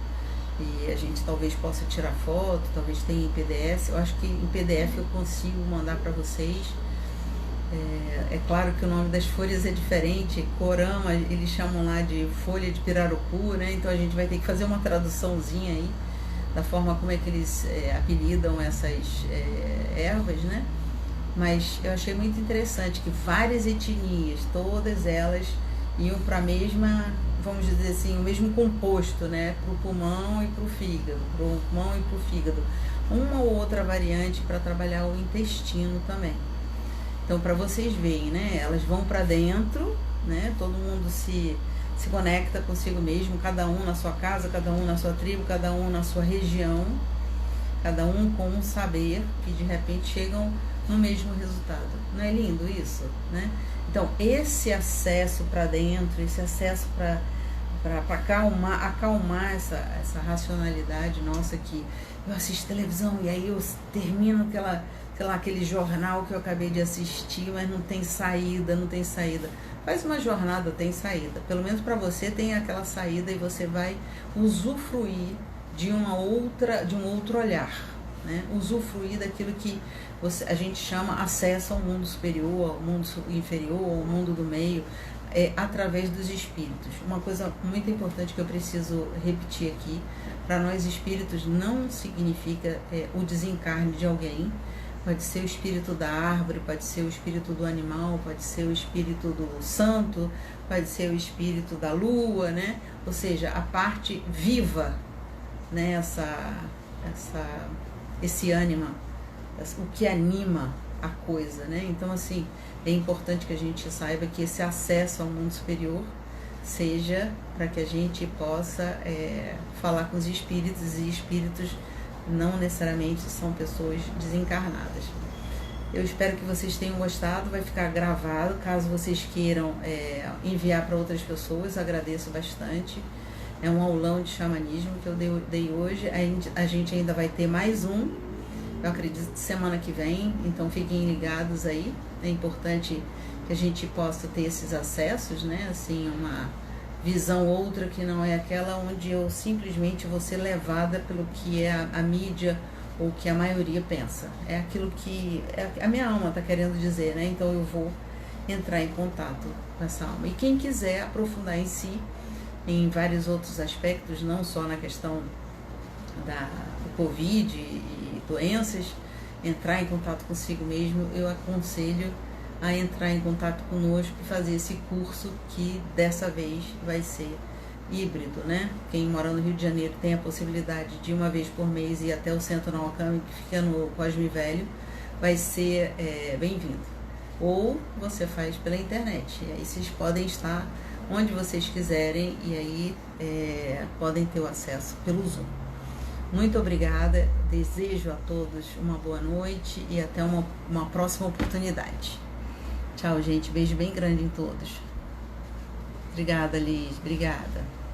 e a gente talvez possa tirar foto, talvez tenha em PDF. Eu acho que em PDF eu consigo mandar para vocês. É claro que o nome das folhas é diferente, corama, eles chamam lá de folha de pirarucu, né? Então a gente vai ter que fazer uma traduçãozinha aí da forma como é que eles apelidam essas ervas, né? Mas eu achei muito interessante que várias etnias, todas elas iam para a mesma, vamos dizer assim, o mesmo composto, né? Para o pulmão e para o fígado, para o pulmão e para o fígado. Uma ou outra variante para trabalhar o intestino também. Então, para vocês verem, né? Elas vão para dentro, né? Todo mundo se conecta consigo mesmo, cada um na sua casa, cada um na sua tribo, cada um na sua região, cada um com um saber que de repente chegam no mesmo resultado. Não é lindo isso, né? Então, esse acesso para dentro, esse acesso para acalmar essa racionalidade nossa, que eu assisto televisão e aí eu termino aquele jornal que eu acabei de assistir, mas não tem saída. Faz uma jornada, tem saída. Pelo menos para você tem aquela saída e você vai usufruir de um outro olhar, né? Usufruir daquilo que a gente chama acesso ao mundo superior, ao mundo inferior, ao mundo do meio, através dos espíritos. Uma coisa muito importante que eu preciso repetir aqui: para nós espíritos não significa o desencarne de alguém, Pode ser o espírito da árvore, pode ser o espírito do animal, pode ser o espírito do santo, pode ser o espírito da lua, né? Ou seja, a parte viva, né? Esse ânima, o que anima a coisa, né? Então, assim, é importante que a gente saiba que esse acesso ao mundo superior seja para que a gente possa falar com os espíritos, e espíritos não necessariamente são pessoas desencarnadas. Eu espero que vocês tenham gostado, vai ficar gravado, caso vocês queiram enviar para outras pessoas, agradeço bastante. É um aulão de xamanismo que eu dei hoje, a gente ainda vai ter mais um, eu acredito, semana que vem, então fiquem ligados aí, é importante que a gente possa ter esses acessos, né, assim, uma visão outra que não é aquela onde eu simplesmente vou ser levada pelo que é a mídia ou que a maioria pensa. É aquilo que a minha alma está querendo dizer, né? Então eu vou entrar em contato com essa alma. E quem quiser aprofundar em si, em vários outros aspectos, não só na questão do Covid e doenças, entrar em contato consigo mesmo, eu aconselho a entrar em contato conosco e fazer esse curso que dessa vez vai ser híbrido, né? Quem mora no Rio de Janeiro tem a possibilidade de uma vez por mês ir até o Centro Nawakami, que fica no Cosme Velho, vai ser bem-vindo. Ou você faz pela internet, e aí vocês podem estar onde vocês quiserem e aí podem ter o acesso pelo Zoom. Muito obrigada, desejo a todos uma boa noite e até uma próxima oportunidade. Tchau, gente. Beijo bem grande em todos. Obrigada, Liz. Obrigada.